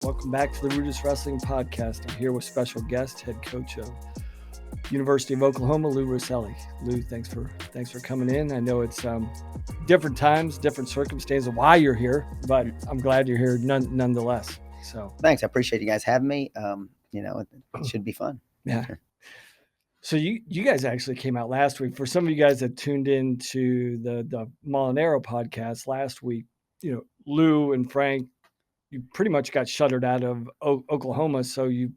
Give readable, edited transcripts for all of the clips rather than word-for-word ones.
Welcome back to the RUDIS Wrestling Podcast. I'm here with special guest, head coach of University of Oklahoma, Lou Rosselli. Lou, thanks for coming in. I know it's different times, different circumstances why you're here, but I'm glad you're here nonetheless. So thanks. I appreciate you guys having me. It should be fun. Yeah. So you guys actually came out last week. For some of you guys that tuned in to the Molinaro podcast last week, Lou and Frank, you pretty much got shuttered out of Oklahoma. So you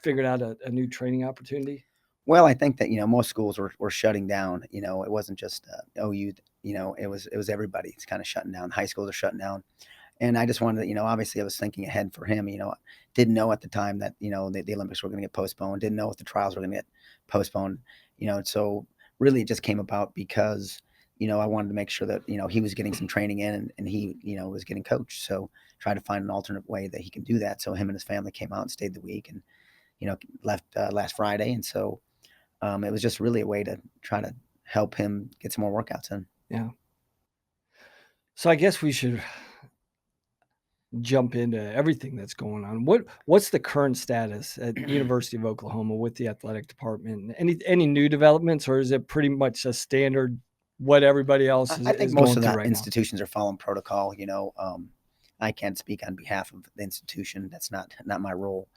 figured out a new training opportunity. Well, I think that most schools were shutting down. It wasn't just OU. It was everybody. It's kind of shutting down. High schools are shutting down, and I just wanted to, obviously I was thinking ahead for him. Didn't know at the time that the Olympics were going to get postponed. Didn't know if the trials were going to get postponed. So really it just came about because I wanted to make sure that he was getting some training in and he was getting coached. So try to find an alternate way that he can do that. So him and his family came out and stayed the week and left last Friday, and so it was just really a way to try to help him get some more workouts in. Yeah. So I guess we should jump into everything that's going on. What's the current status at University of Oklahoma with the athletic department? Any new developments, or is it pretty much a standard what everybody else is? I think is most going of the right institutions are following protocol. I can't speak on behalf of the institution. That's not my role.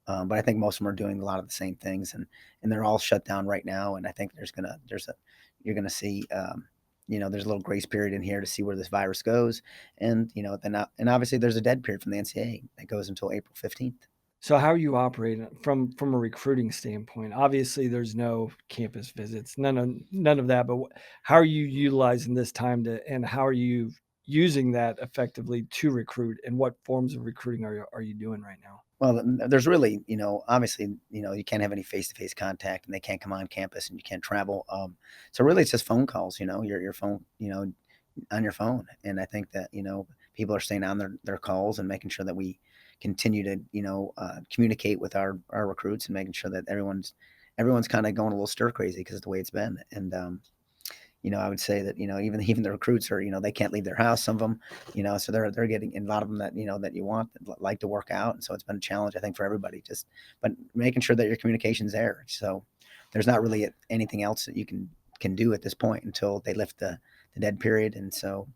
But I think most of them are doing a lot of the same things, and they're all shut down right now. And I think you're gonna see, there's a little grace period in here to see where this virus goes, and and obviously there's a dead period from the NCAA that goes until April 15th. So how are you operating from a recruiting standpoint? Obviously, there's no campus visits, none of that. But how are you utilizing this time and how are you using that effectively to recruit? And what forms of recruiting are you doing right now? Well, there's really, obviously, you can't have any face-to-face contact, and they can't come on campus, and you can't travel. So really, it's just phone calls. Your phone, on your phone, and I think that people are staying on their calls and making sure that we continue to communicate with our recruits and making sure that everyone's kind of going a little stir crazy because of the way it's been. And I would say that even the recruits are they can't leave their house. Some of them, so they're getting, and a lot of them that that you want that like to work out, and so it's been a challenge I think for everybody. But making sure that your communication's there. So there's not really anything else that you can do at this point until they lift the dead period, and so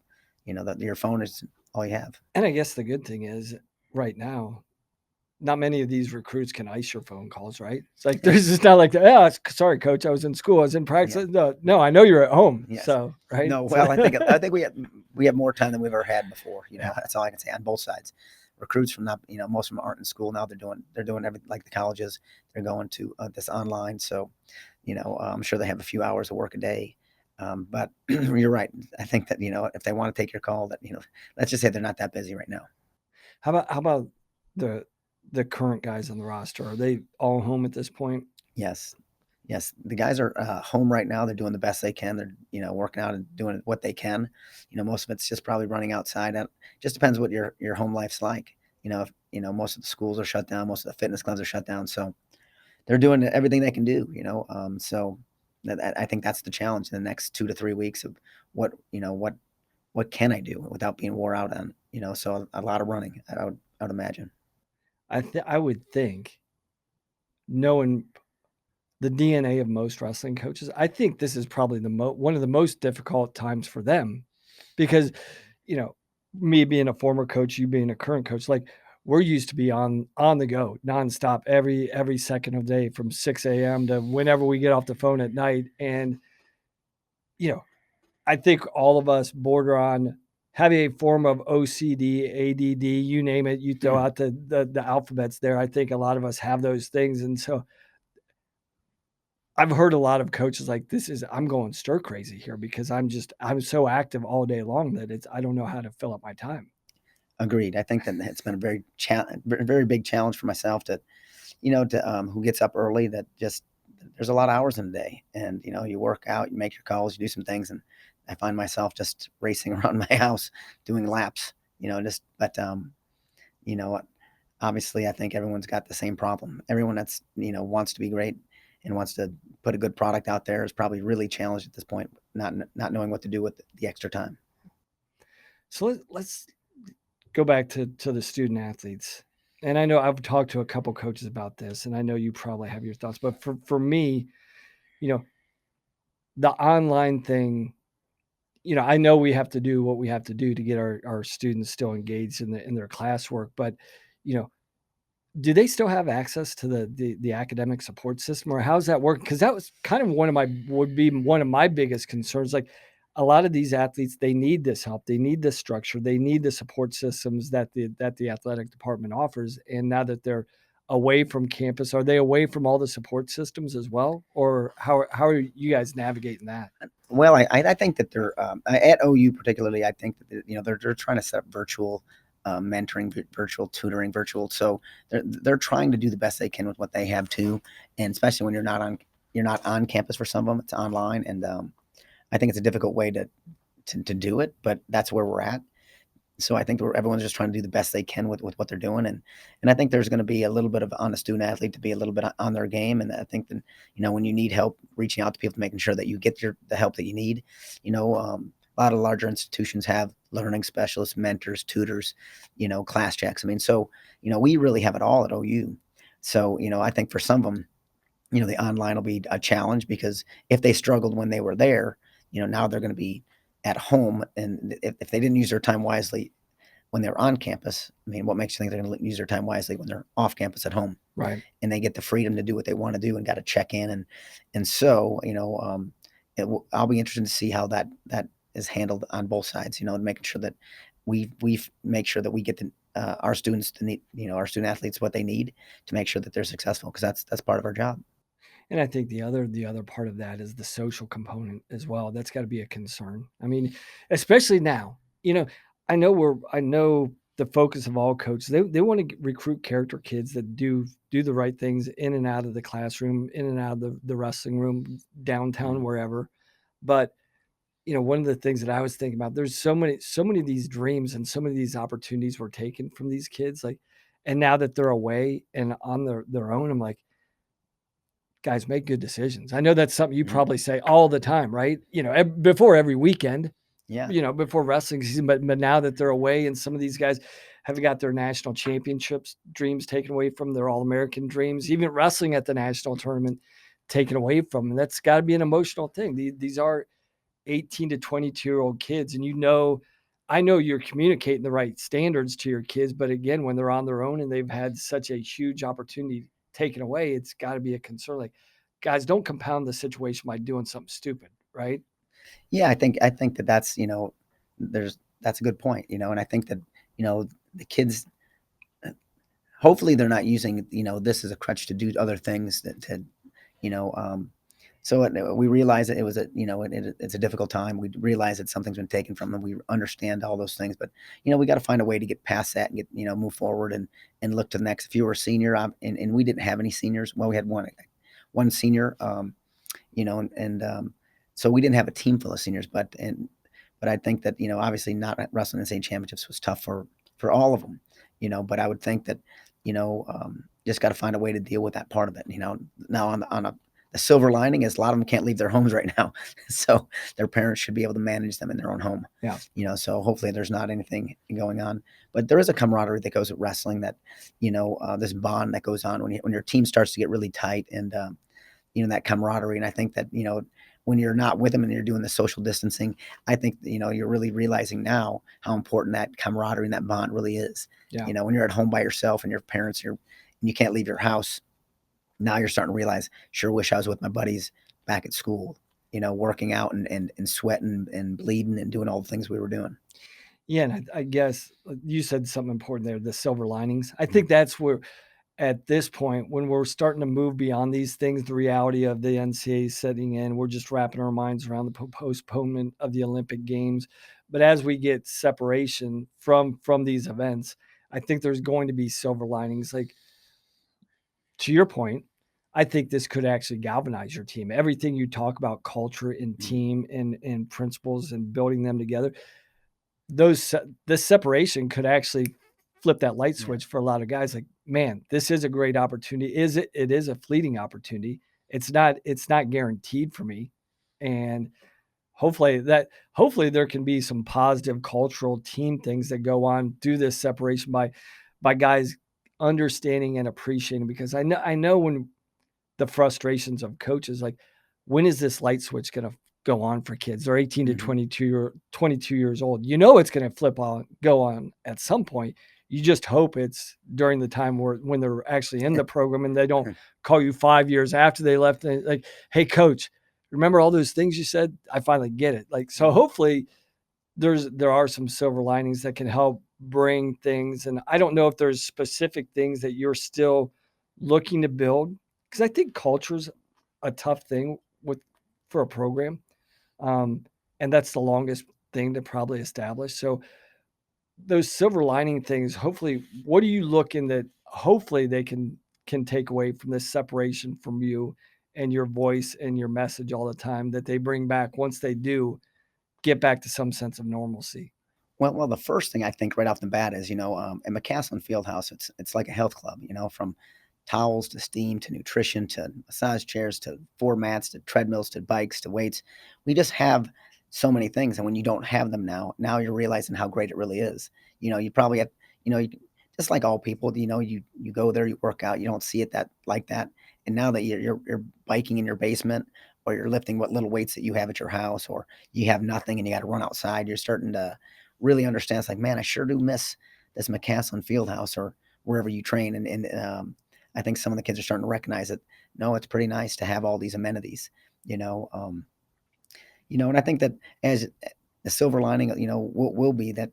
that your phone is all you have. And I guess the good thing is right now, not many of these recruits can ice your phone calls, right? It's like there's just not like, oh, sorry, coach, I was in school, I was in practice. Yeah. No, I know you're at home. Yes. So right. No, well, I think we have more time than we've ever had before. That's all I can say on both sides. Recruits from most of them aren't in school now. They're doing everything like the colleges. They're going to this online. So, I'm sure they have a few hours of work a day. But you're right. I think that if they want to take your call, that let's just say they're not that busy right now. How about the current guys on the roster? Are they all home at this point? Yes. The guys are home right now. They're doing the best they can. They're working out and doing what they can. Most of it's just probably running outside. It just depends what your home life's like. If most of the schools are shut down, most of the fitness clubs are shut down, so they're doing everything they can do. So I think that's the challenge in the next 2 to 3 weeks of what can I do without being wore out on. So a lot of running. I would imagine. I would think, knowing the DNA of most wrestling coaches, I think this is probably one of the most difficult times for them because, me being a former coach, you being a current coach, like we're used to be on the go nonstop every second of the day from 6 a.m. to whenever we get off the phone at night. And, I think all of us border on having a form of OCD, ADD, you name it, you throw out the alphabets there. I think a lot of us have those things. And so I've heard a lot of coaches like, I'm going stir crazy here because I'm so active all day long that I don't know how to fill up my time. Agreed. I think that it's been a very big challenge for myself to who gets up early, that just, there's a lot of hours in a day, and, you work out, you make your calls, you do some things, and I find myself just racing around my house doing laps, but obviously I think everyone's got the same problem. Everyone that's, wants to be great and wants to put a good product out there is probably really challenged at this point, not knowing what to do with the extra time. So let's go back to the student athletes. and I know I've talked to a couple coaches about this, and I know you probably have your thoughts, but for me, you know, the online thing, I know we have to do what we have to do to get our students still engaged in their classwork, but you know, do they still have access to the academic support system, or how's that work? Because that was kind of would be one of my biggest concerns. Like a lot of these athletes, they need this help, they need this structure, they need the support systems that the athletic department offers. And now that they're away from campus, are they away from all the support systems as well, or how are you guys navigating that? Well, I think that they're at OU particularly. I think that they're trying to set up virtual mentoring, virtual tutoring, virtual. So they're trying to do the best they can with what they have too, and especially when you're not on campus for some of them, it's online, and I think it's a difficult way to do it, but that's where we're at. So I think everyone's just trying to do the best they can with what they're doing, and I think there's going to be a little bit of on a student athlete to be a little bit on their game, and I think that when you need help, reaching out to people, making sure that you get the help that you need. A lot of larger institutions have learning specialists, mentors, tutors, class checks. I mean, so we really have it all at OU. So I think for some of them, the online will be a challenge because if they struggled when they were there, now they're going to be at home, and if they didn't use their time wisely when they're on campus, I mean, what makes you think they're going to use their time wisely when they're off campus at home? Right. And they get the freedom to do what they want to do and got to check in, and so I'll be interested to see how that is handled on both sides. And making sure that we make sure that we get our students to need, our student athletes what they need to make sure that they're successful, because that's part of our job. And I think the other part of that is the social component as well. That's got to be a concern. I mean, especially now. I know the focus of all coaches. They want to recruit character kids that do the right things in and out of the classroom, in and out of the wrestling room, downtown, wherever. But one of the things that I was thinking about, there's so many of these dreams and so many of these opportunities were taken from these kids. Like, and now that they're away and on their own, I'm like, guys, make good decisions. I know that's something you probably say all the time, right? Before every weekend, Yeah. before wrestling season, but now that they're away and some of these guys have got their national championships dreams taken away from their All-American dreams, even wrestling at the national tournament taken away from them. That's got to be an emotional thing. These are 18 to 22-year-old kids, and I know you're communicating the right standards to your kids, but again, when they're on their own and they've had such a huge opportunity taken away, it's got to be a concern. Like, guys, don't compound the situation by doing something stupid, right? Yeah, I think that that's a good point, and I think that the kids, hopefully they're not using this as a crutch to do other things that to you know so we realize that it was it's a difficult time. We realize that something's been taken from them. We understand all those things, but we got to find a way to get past that and get move forward and look to the next. If you were a senior, and we didn't have any seniors, well, we had one senior, so we didn't have a team full of seniors, but I think that obviously not wrestling in state championships was tough for all of them, but I would think that just got to find a way to deal with that part of it. Now the silver lining is a lot of them can't leave their homes right now, so their parents should be able to manage them in their own home. Yeah. So hopefully there's not anything going on, but there is a camaraderie that goes with wrestling, that this bond that goes on when your team starts to get really tight, and that camaraderie. And I think that when you're not with them and you're doing the social distancing, I think you're really realizing now how important that camaraderie and that bond really is. Yeah. When you're at home by yourself and your parents and you can't leave your house, now you're starting to realize, sure wish I was with my buddies back at school, working out and sweating and bleeding and doing all the things we were doing. Yeah, and I guess you said something important there, the silver linings. I think that's where, at this point, when we're starting to move beyond these things, the reality of the NCAA setting in, we're just wrapping our minds around the postponement of the Olympic Games. But as we get separation from these events, I think there's going to be silver linings. Like, to your point, I think this could actually galvanize your team. Everything you talk about, culture and team and principles and building them together, this separation could actually flip that light switch for a lot of guys. Like, man, this is a great opportunity. It is a fleeting opportunity. It's not guaranteed for me. And hopefully there can be some positive cultural team things that go on through this separation by guys understanding and appreciating, because I know when the frustrations of coaches, like, when is this light switch going to go on for kids? They're 18 to Mm-hmm. 22 years old. You know, it's going to go on at some point. You just hope it's during the time when they're actually in the program and they don't call you 5 years after they left. And like, hey, coach, remember all those things you said? I finally get it. Like, so hopefully there are some silver linings that can help bring things. And I don't know if there's specific things that you're still looking to build, because I think culture's a tough thing for a program. Um, and that's the longest thing to probably establish. So those silver lining things, hopefully, what do you look in that hopefully they can take away from this separation from you and your voice and your message all the time, that they bring back once they do get back to some sense of normalcy? Well, the first thing I think right off the bat is, in McCaslin Fieldhouse, it's like a health club, from towels to steam to nutrition to massage chairs to floor mats to treadmills to bikes to weights. We just have so many things, and when you don't have them now you're realizing how great it really is. You probably have, just like all people, you go there, you work out, you don't see it that like that, and now that you're biking in your basement, or you're lifting what little weights that you have at your house, or you have nothing and you got to run outside, you're starting to really understand. It's like, man, I sure do miss this McCaslin Fieldhouse or wherever you train. And I think some of the kids are starting to recognize that, no, it's pretty nice to have all these amenities, and I think that as the silver lining, will be that,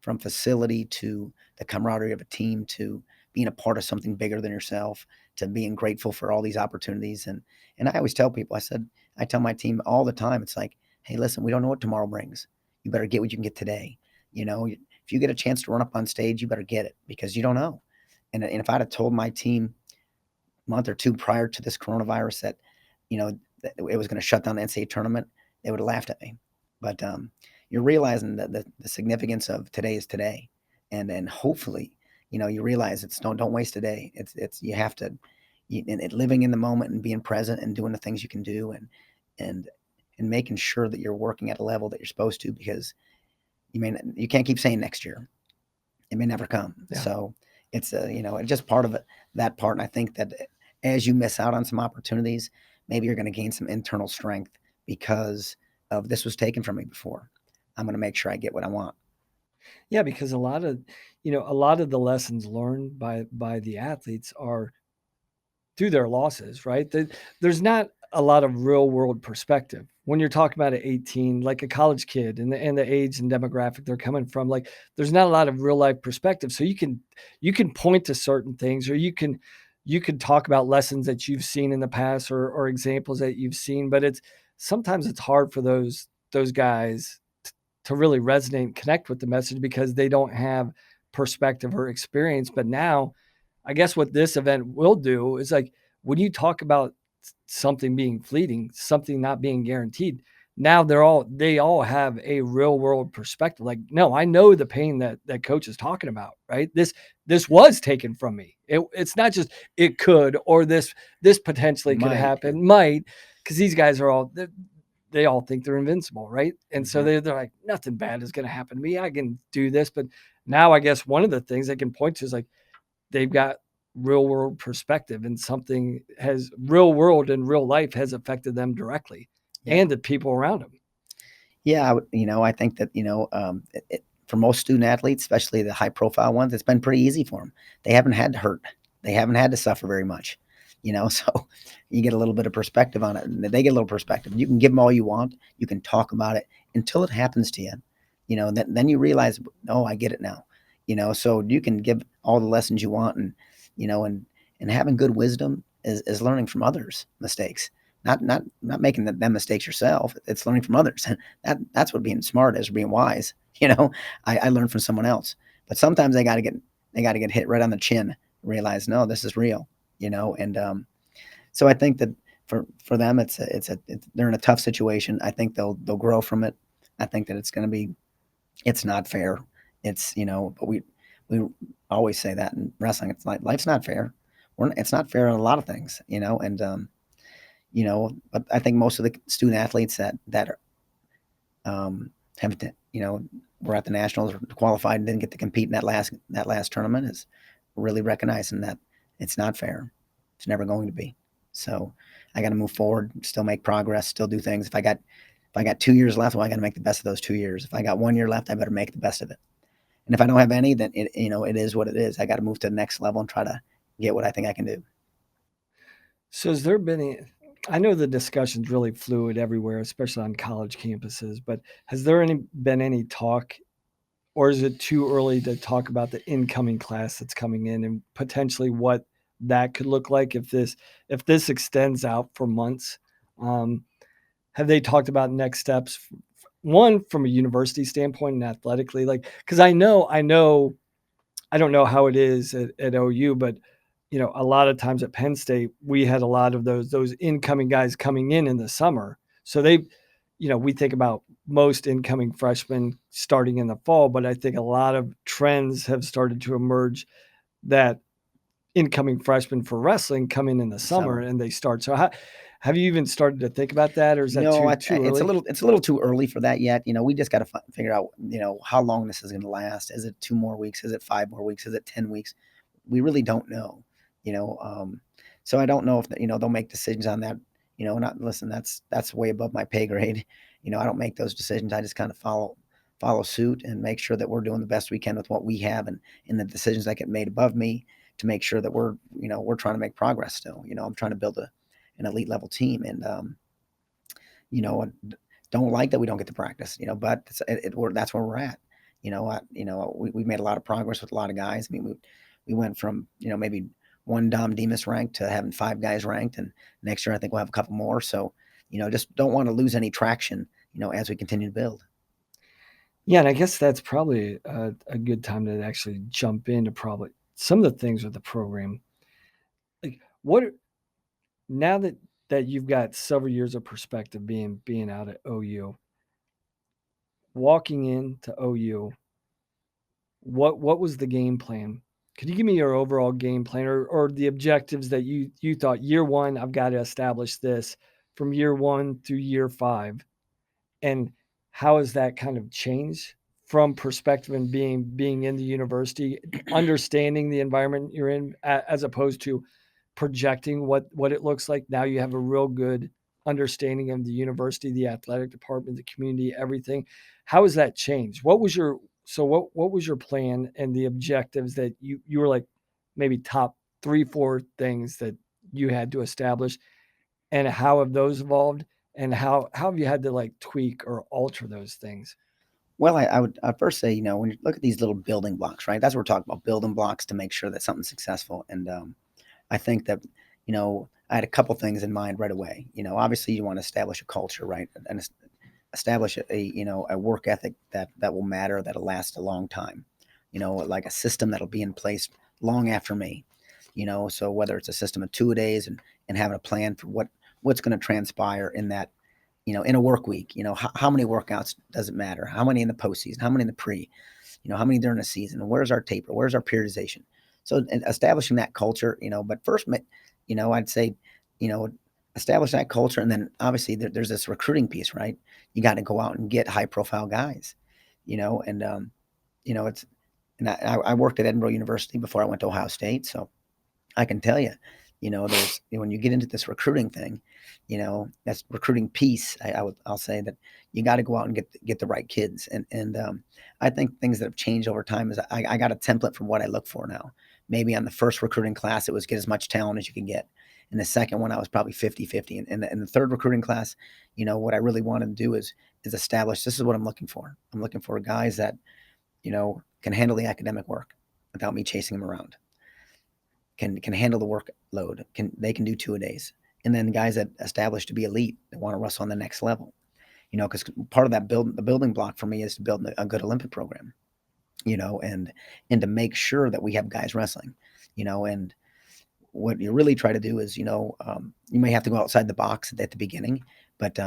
from facility to the camaraderie of a team to being a part of something bigger than yourself to being grateful for all these opportunities. And I always tell people, I tell my team all the time, it's like, hey, listen, we don't know what tomorrow brings. You better get what you can get today. If you get a chance to run up on stage, you better get it, because you don't know. And if I'd have told my team a month or two prior to this coronavirus that, that it was going to shut down the NCAA tournament, they would have laughed at me. But you're realizing that the significance of today is today, and hopefully, you realize don't waste a day. It's you have to, living in the moment and being present and doing the things you can do, and making sure that you're working at a level that you're supposed to, because you can't keep saying next year. It may never come. Yeah. So it's just part of it, that part. And I think that as you miss out on some opportunities, maybe you're going to gain some internal strength because of, this was taken from me before. I'm going to make sure I get what I want. Yeah, because a lot of the lessons learned by the athletes are through their losses, right? There's not a lot of real world perspective when you're talking about an 18, like a college kid, and the age and demographic they're coming from. Like, there's not a lot of real life perspective. So you can point to certain things, or you can talk about lessons that you've seen in the past, or examples that you've seen, but sometimes it's hard for those guys to really resonate and connect with the message, because they don't have perspective or experience. But now, I guess what this event will do is, like, when you talk about something being fleeting, something not being guaranteed, now they all have a real world perspective. Like, no, I know the pain that coach is talking about, right? This was taken from me. It's not just it could, or this potentially could happen, might, because these guys are all, they all think they're invincible, right? And so they're like, nothing bad is going to happen to me. I can do this. But now I guess one of the things they can point to is, like, they've got real world perspective, and something has real world and real life has affected them directly, and the people around them. Yeah. I think that, for most student athletes, especially the high profile ones, it's been pretty easy for them. They haven't had to hurt. They haven't had to suffer very much, so you get a little bit of perspective on it, and they get a little perspective. You can give them all you want. You can talk about it until it happens to you. Then you realize, oh, I get it now. So you can give all the lessons you want, and having good wisdom is learning from others' mistakes, not making them mistakes yourself. It's learning from others. That's what being smart is, or being wise. I learned from someone else, but sometimes they got to get hit right on the chin, realize, no, this is real, and so I think that for them, they're in a tough situation. I think they'll grow from it. I think that it's not fair. But we always say that in wrestling. It's like, life's not fair. It's not fair in a lot of things, and but I think most of the student athletes that are, have to, were at the nationals or qualified and didn't get to compete in that last tournament, is really recognizing that it's not fair. It's never going to be. So I got to move forward, still make progress, still do things. If I got 2 years left, well, I got to make the best of those 2 years. If I got 1 year left, I better make the best of it. And if I don't have any, then it is what it is. I got to move to the next level and try to get what I think I can do. So has there been I know the discussion's really fluid everywhere, especially on college campuses, but has there been any talk, or is it too early to talk about the incoming class that's coming in and potentially what that could look like if this extends out for months? Um, have they talked about next steps? One, from a university standpoint and athletically, like, because I don't know how it is at OU, but a lot of times at Penn State, we had a lot of those incoming guys coming in the summer. So we think about most incoming freshmen starting in the fall, but I think a lot of trends have started to emerge that incoming freshmen for wrestling come in the summer and they start. So have you even started to think about that, or is that No, too it's a early? little too early for that yet. We just got to figure out, how long this is going to last. Is it 2 more weeks? Is it 5 more weeks? Is it 10 weeks? We really don't know. You know, so I don't know if they'll make decisions on that. Not listen. That's way above my pay grade. I don't make those decisions. I just kind of follow suit and make sure that we're doing the best we can with what we have, and in the decisions that get made above me to make sure that we're trying to make progress still. I'm trying to build an elite level team, and you know, don't like that we don't get to practice, but that's where we're at. We made a lot of progress with a lot of guys. I mean, we went from, maybe one Dom Demas ranked to having 5 guys ranked. And next year, I think we'll have a couple more. So, just don't want to lose any traction, as we continue to build. Yeah, and I guess that's probably a good time to actually jump into probably some of the things with the program. Like, now that you've got several years of perspective being out at OU, walking into OU, what was the game plan? Could you give me your overall game plan, or the objectives that you thought year one, I've got to establish this from year one through year five, and how has that kind of changed from perspective and being in the university, understanding the environment you're in, as opposed to projecting what it looks like? Now you have a real good understanding of the university, the athletic department, the community, everything. How has that changed? What was your plan and the objectives that you were like, maybe top 3 4 things that you had to establish, and how have those evolved, and how have you had to like tweak or alter those things? Well, I'd first say, when you look at these little building blocks, right? That's what we're talking about, building blocks to make sure that something's successful. And I think that, I had a couple things in mind right away. Obviously you want to establish a culture, right? And establish a work ethic that will matter, that'll last a long time. Like a system that'll be in place long after me. So whether it's a system of 2 days and having a plan for what's going to transpire in that, in a work week. How many workouts does it matter? How many in the postseason? How many in the pre? How many during the season? And where's our taper? Where's our periodization? So establishing that culture, but first, I'd say, establish that culture, and then obviously there's this recruiting piece, right? You got to go out and get high profile guys, and it's, and I worked at Edinboro University before I went to Ohio State, so I can tell you, there's, when you get into this recruiting thing, that's recruiting piece. I'll say that you got to go out and get the right kids, and I think things that have changed over time is I got a template for what I look for now. Maybe on the first recruiting class, it was get as much talent as you could get. In the second one, I was probably 50-50. And in the third recruiting class, what I really wanted to do is establish, this is what I'm looking for. I'm looking for guys that, can handle the academic work without me chasing them around. Can handle the workload. They can do 2 days. And then guys that establish to be elite, that want to wrestle on the next level. Because part of that the building block for me is to build a good Olympic program. And to make sure that we have guys wrestling. And what you really try to do is, you may have to go outside the box at the beginning, but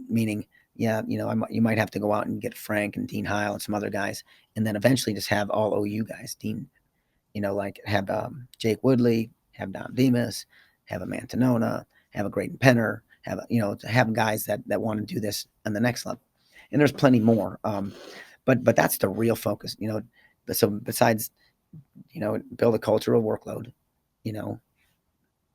meaning, yeah, you might have to go out and get Frank and Dean Heil and some other guys, and then eventually just have all OU guys. Dean, like have Jake Woodley, have Dom Demas, have a Mantanona, have a Graydon Penner, have guys that want to do this on the next level. And there's plenty more. But that's the real focus, So besides build a cultural workload,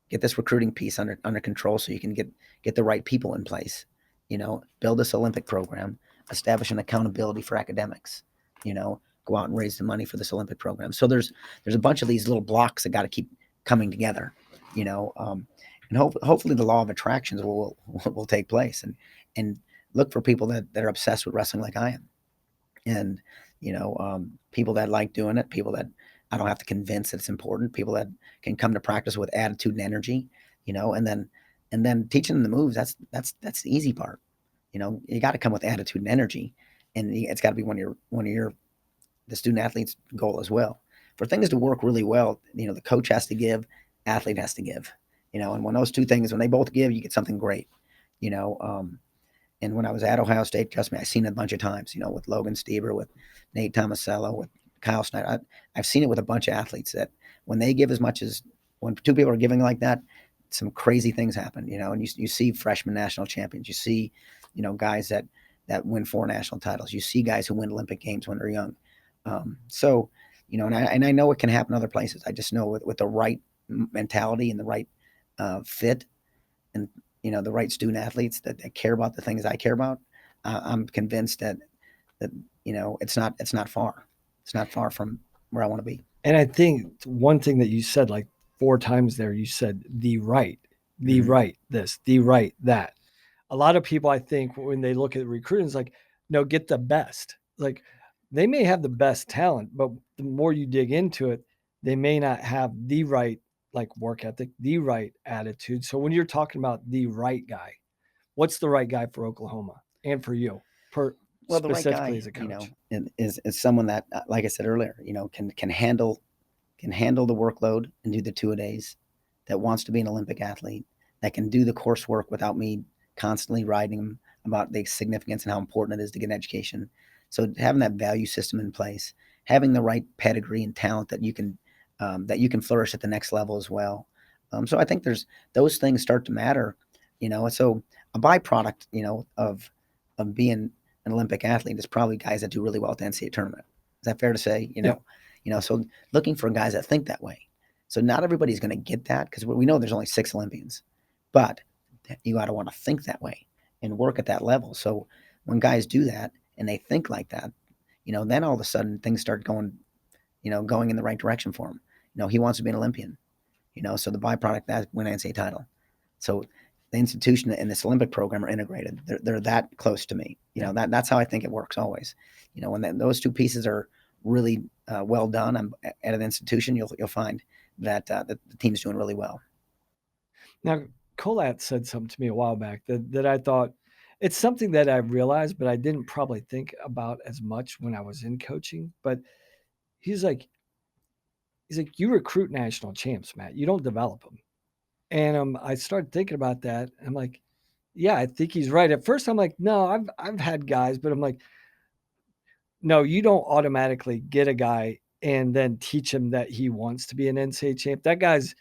get this recruiting piece under control so you can get the right people in place, build this Olympic program, establish an accountability for academics, go out and raise the money for this Olympic program. So there's a bunch of these little blocks that got to keep coming together, and hopefully the law of attractions will take place, and look for people that are obsessed with wrestling like I am, and people that like doing it, people that I don't have to convince that it's important, people that can come to practice with attitude and energy, and then teaching them the moves. That's the easy part. You got to come with attitude and energy, and it's got to be one of your the student athlete's goal as well. For things to work really well, the coach has to give, athlete has to give, and when those two things, when they both give, you get something great, you know. And when I was at Ohio State, trust me, I've seen it a bunch of times, with Logan Stieber, with Nate Tomasello, with Kyle Snyder. I've seen it with a bunch of athletes that when they give as much as when two people are giving like that, some crazy things happen, and you see freshman national champions, you see, guys that win 4 national titles, you see guys who win Olympic games when they're young. So, and I know it can happen other places. I just know with the right mentality and the right fit, and the right student athletes that care about the things I care about, I'm convinced that it's not far. It's not far from where I want to be. And I think one thing that you said like 4 times there, you said the right this, the right that. A lot of people, I think, when they look at recruiting, it's like, no, get the best. Like they may have the best talent, but the more you dig into it, they may not have the right like work ethic, the right attitude. So when you're talking about the right guy, what's the right guy for Oklahoma and for you, Well, the right specifically guy, as a coach? is someone that, like I said earlier, can handle the workload and do the 2-a-days, that wants to be an Olympic athlete, that can do the coursework without me constantly writing them about the significance and how important it is to get an education. So having that value system in place, having the right pedigree and talent that you can flourish at the next level as well. So I think there's those things start to matter, So a byproduct, of being an Olympic athlete is probably guys that do really well at the NCAA tournament. Is that fair to say? So looking for guys that think that way. So not everybody's going to get that because we know there's only 6 Olympians, but you got to want to think that way and work at that level. So when guys do that and they think like that, then all of a sudden things start going in the right direction for him. He wants to be an Olympian, so the byproduct that win an NCAA title. So the institution and this Olympic program are integrated. They're that close to me. That's how I think it works always. When those two pieces are really well done at an institution, you'll find that the team's doing really well. Now, Colat said something to me a while back that I thought it's something that I realized, but I didn't probably think about as much when I was in coaching. But he's like, you recruit national champs, Matt. You don't develop them. And I started thinking about that. I'm like, yeah, I think he's right. At first, I'm like, no, I've had guys, but I'm like, no, you don't automatically get a guy and then teach him that he wants to be an NCAA champ. That guy's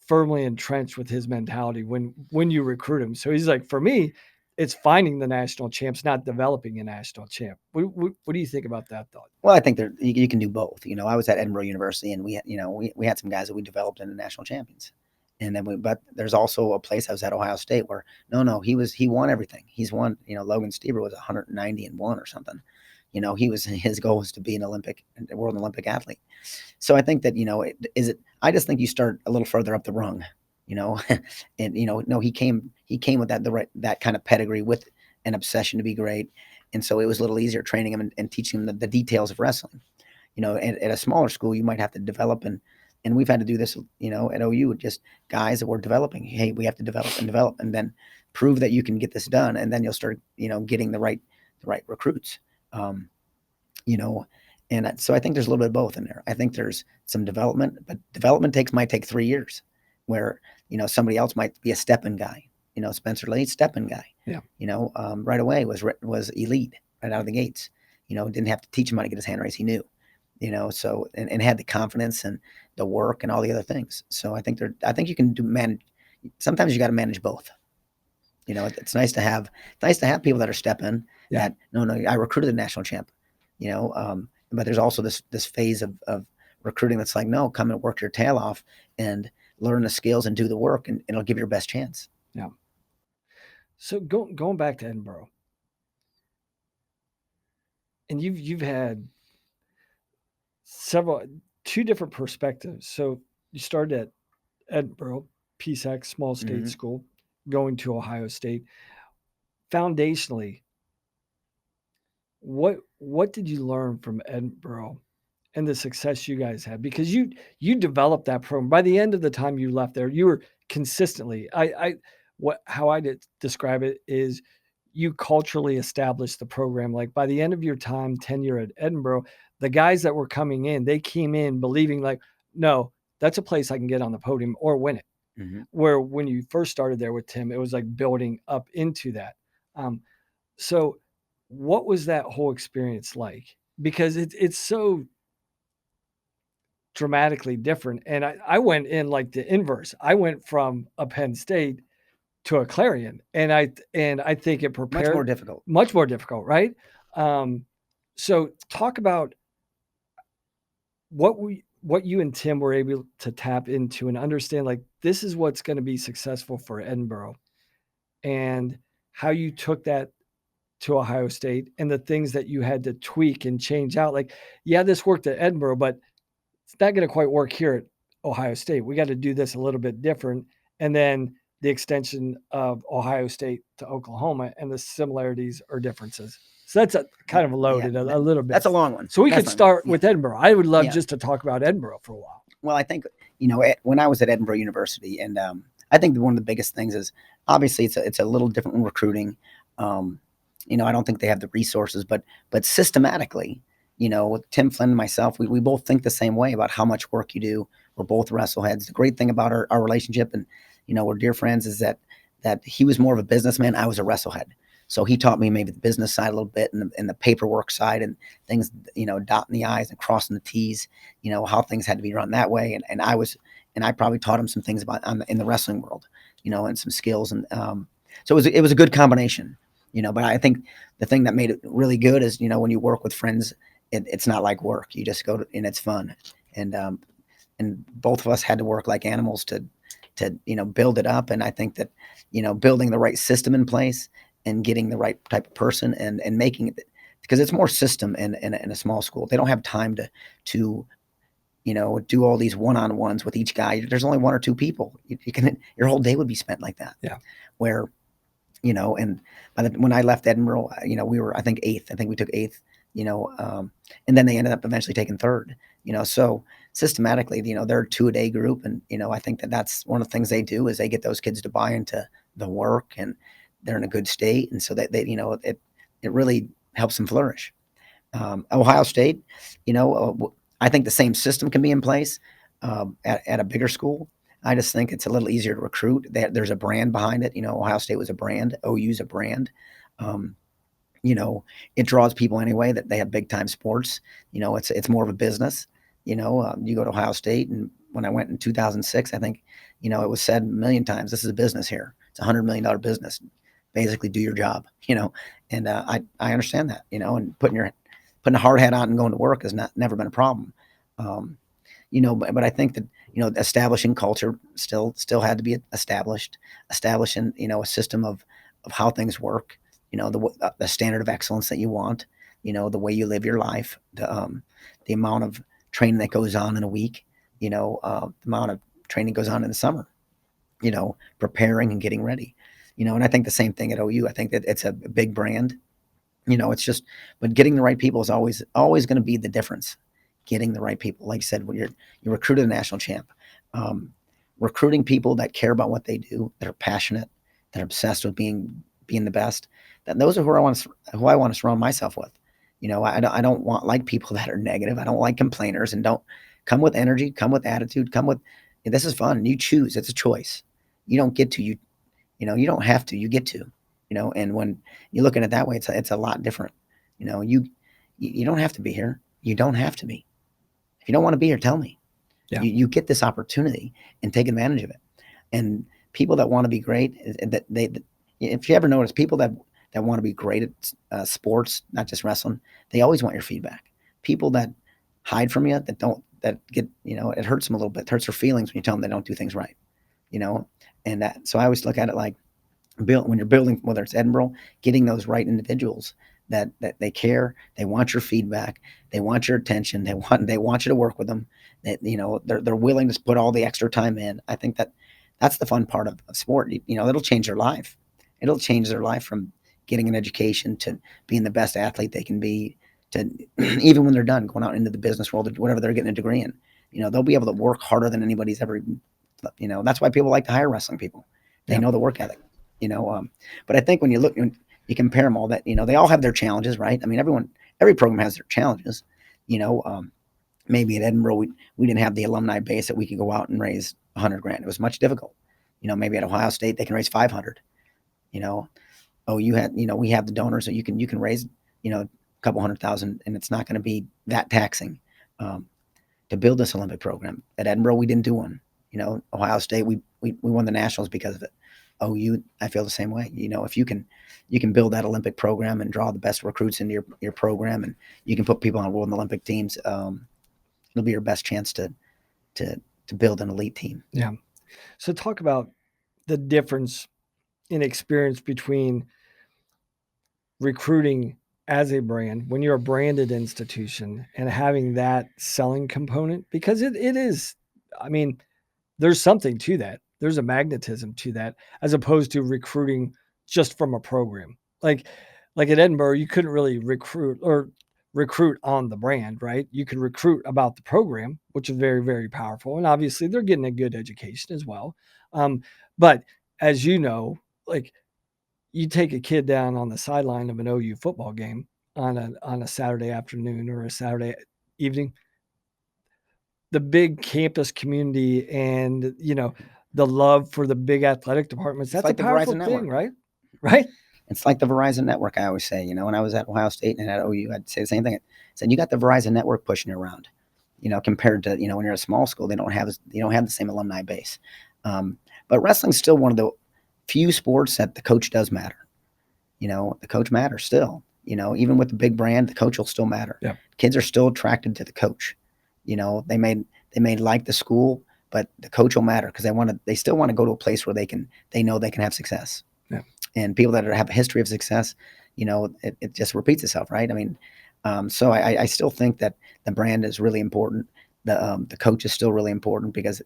firmly entrenched with his mentality when you recruit him. So he's like, for me, it's finding the national champs, not developing a national champ. What do you think about that thought? Well, I think you can do both. I was at Edinboro University, and we had some guys that we developed into national champions. And then but there's also a place I was at Ohio State where he won everything. He's won, Logan Stieber was 190-1 or something. His goal was to be an world Olympic athlete. So I think that, I just think you start a little further up the rung, and, no, he came with that kind of pedigree with an obsession to be great. And so it was a little easier training him and teaching him the details of wrestling. At a smaller school, you might have to develop, and we've had to do this, at OU with just guys that were developing. Hey, we have to develop and then prove that you can get this done. And then you'll start, getting the right recruits. And so I think there's a little bit of both in there. I think there's some development, but development might take 3 years, where, somebody else might be a step-in guy. Spencer Lade, step-in guy. Yeah. Right away was elite right out of the gates. Didn't have to teach him how to get his hand raised. He knew, so and had the confidence and the work and all the other things. So I think you can manage. Sometimes you got to manage both. It's nice to have people that are step-in. Yeah. That no, I recruited a national champ. But there's also this phase of recruiting that's like, no, come and work your tail off and learn the skills and do the work, and it'll give you your best chance. Yeah. So going back to Edinboro, and you've had two different perspectives. So you started at Edinboro, PSAC, small state school, going to Ohio State. Foundationally, what did you learn from Edinboro and the success you guys had? Because you developed that program. By the end of the time you left there, you were consistently, how I describe it is, you culturally established the program. Like by the end of your time tenure at Edinboro, the guys that were coming in, they came in believing like, no, that's a place I can get on the podium or win it. Where when you first started there with Tim, it was like building up into that. So what was that whole experience like? Because it's so dramatically different. And I went in like the inverse. I went from a Penn State to a Clarion, and I think it prepared much more difficult, right? So talk about what you and Tim were able to tap into and understand, like, this is what's going to be successful for Edinboro, and how you took that to Ohio State and the things that you had to tweak and change out. Like, yeah, this worked at Edinboro, but it's not going to quite work here at Ohio State. We got to do this a little bit different. And then the extension of Ohio State to Oklahoma and the similarities or differences. So that's kind of loaded a little bit. That's a long one. So we could start with Edinboro. I would love just to talk about Edinboro for a while. Well, I think, when I was at Edinboro University, and I think one of the biggest things is, obviously it's a little different in recruiting. I don't think they have the resources, but systematically, with Tim Flynn and myself, we both think the same way about how much work you do. We're both wrestleheads. The great thing about our relationship, and we're dear friends, is that he was more of a businessman. I was a wrestlehead. So he taught me maybe the business side a little bit, and the paperwork side, and things, dotting the I's and crossing the T's, how things had to be run that way. And I probably taught him some things about in the wrestling world, and some skills. And so it was a good combination, but I think the thing that made it really good is, when you work with friends, it's not like work. You just go and it's fun. And both of us had to work like animals to build it up. And I think that, building the right system in place and getting the right type of person and making it, because it's more system in a small school. They don't have time to do all these one-on-ones with each guy. There's only one or two people. Your whole day would be spent like that. Yeah. Where, and when I left Edinboro, we were, I think, eighth. I think we took eighth, and then they ended up eventually taking third, so systematically, they're a 2-a-day group. And, I think that's one of the things they do is they get those kids to buy into the work, and they're in a good state. And so that they, it really helps them flourish. Ohio State, I think the same system can be in place at a bigger school. I just think it's a little easier to recruit. There's a brand behind it. Ohio State was a brand. OU's a brand. It draws people anyway, that they have big time sports. It's more of a business. You go to Ohio State, and when I went in 2006, I think, it was said a million times, this is a business here. It's a $100 million business. Basically, do your job. And I understand that. And putting a hard hat on and going to work has never been a problem. But I think that, establishing culture still had to be established. Establishing, a system of how things work. The standard of excellence that you want. The way you live your life. The amount of training that goes on in a week. The amount of training goes on in the summer. Preparing and getting ready. And I think the same thing at OU. I think that it's a big brand. It's just, but getting the right people is always going to be the difference. Getting the right people, like you said, when you recruited a national champ, recruiting people that care about what they do, that are passionate, that are obsessed with being the best. That those are who I want to surround myself with. I don't want people that are negative. I don't like complainers, and don't come with energy, come with attitude, this is fun. You choose. It's a choice. You don't get to, you don't have to, you get to, and when you look at it that way, it's a lot different. You don't have to be here. You don't have to be. If you don't want to be here, tell me. Yeah. You get this opportunity and take advantage of it. And people that want to be great, if you ever notice, people that want to be great at sports, not just wrestling, they always want your feedback. People that hide from you, that that get, it hurts them a little bit. It hurts their feelings when you tell them they don't do things right, and that. So I always look at it like when you're building, whether it's Edinboro, getting those right individuals that they care, they want your feedback, they want your attention, they want you to work with them, that they're willing to put all the extra time in. I think that's the fun part of sport. It'll change their life. It'll change their life from getting an education to being the best athlete they can be, to even when they're done going out into the business world, whatever they're getting a degree in. They'll be able to work harder than anybody's ever. That's why people like to hire wrestling people. They know the work ethic. But I think when you look, you compare them all, that they all have their challenges, right? I mean, every program has their challenges. Maybe at Edinboro we didn't have the alumni base that we could go out and raise $100,000. It was much difficult. Maybe at Ohio State they can raise 500. We have the donors, so you can raise a couple 100,000, and it's not going to be that taxing to build this Olympic program. At Edinboro we didn't do one. Ohio State we won the nationals because of it. OU, I feel the same way. If you can build that Olympic program and draw the best recruits into your program, and you can put people on world and Olympic teams, it'll be your best chance to build an elite team. Yeah. So talk about the difference in experience between recruiting as a brand, when you're a branded institution, and having that selling component, because it is, I mean, there's something to that. There's a magnetism to that, as opposed to recruiting just from a program. Like at Edinboro, you couldn't really recruit on the brand, right? You could recruit about the program, which is very, very powerful. And obviously they're getting a good education as well. But as you know, like, you take a kid down on the sideline of an OU football game on a Saturday afternoon or a Saturday evening, the big campus community and, the love for the big athletic departments, that's like a powerful thing, right? Right? It's like the Verizon network, I always say. When I was at Ohio State and at OU, I'd say the same thing. I said, you got the Verizon network pushing you around, compared to, when you're at a small school, they don't have the same alumni base. But wrestling's still one of the few sports that the coach does matter. The coach matters still. Even with the big brand, the coach will still matter. Yeah. Kids are still attracted to the coach. They may like the school, but the coach will matter because they still want to go to a place where they know they can have success. Yeah. And people that have a history of success, it just repeats itself, right? I mean, so I still think that the brand is really important. The coach is still really important because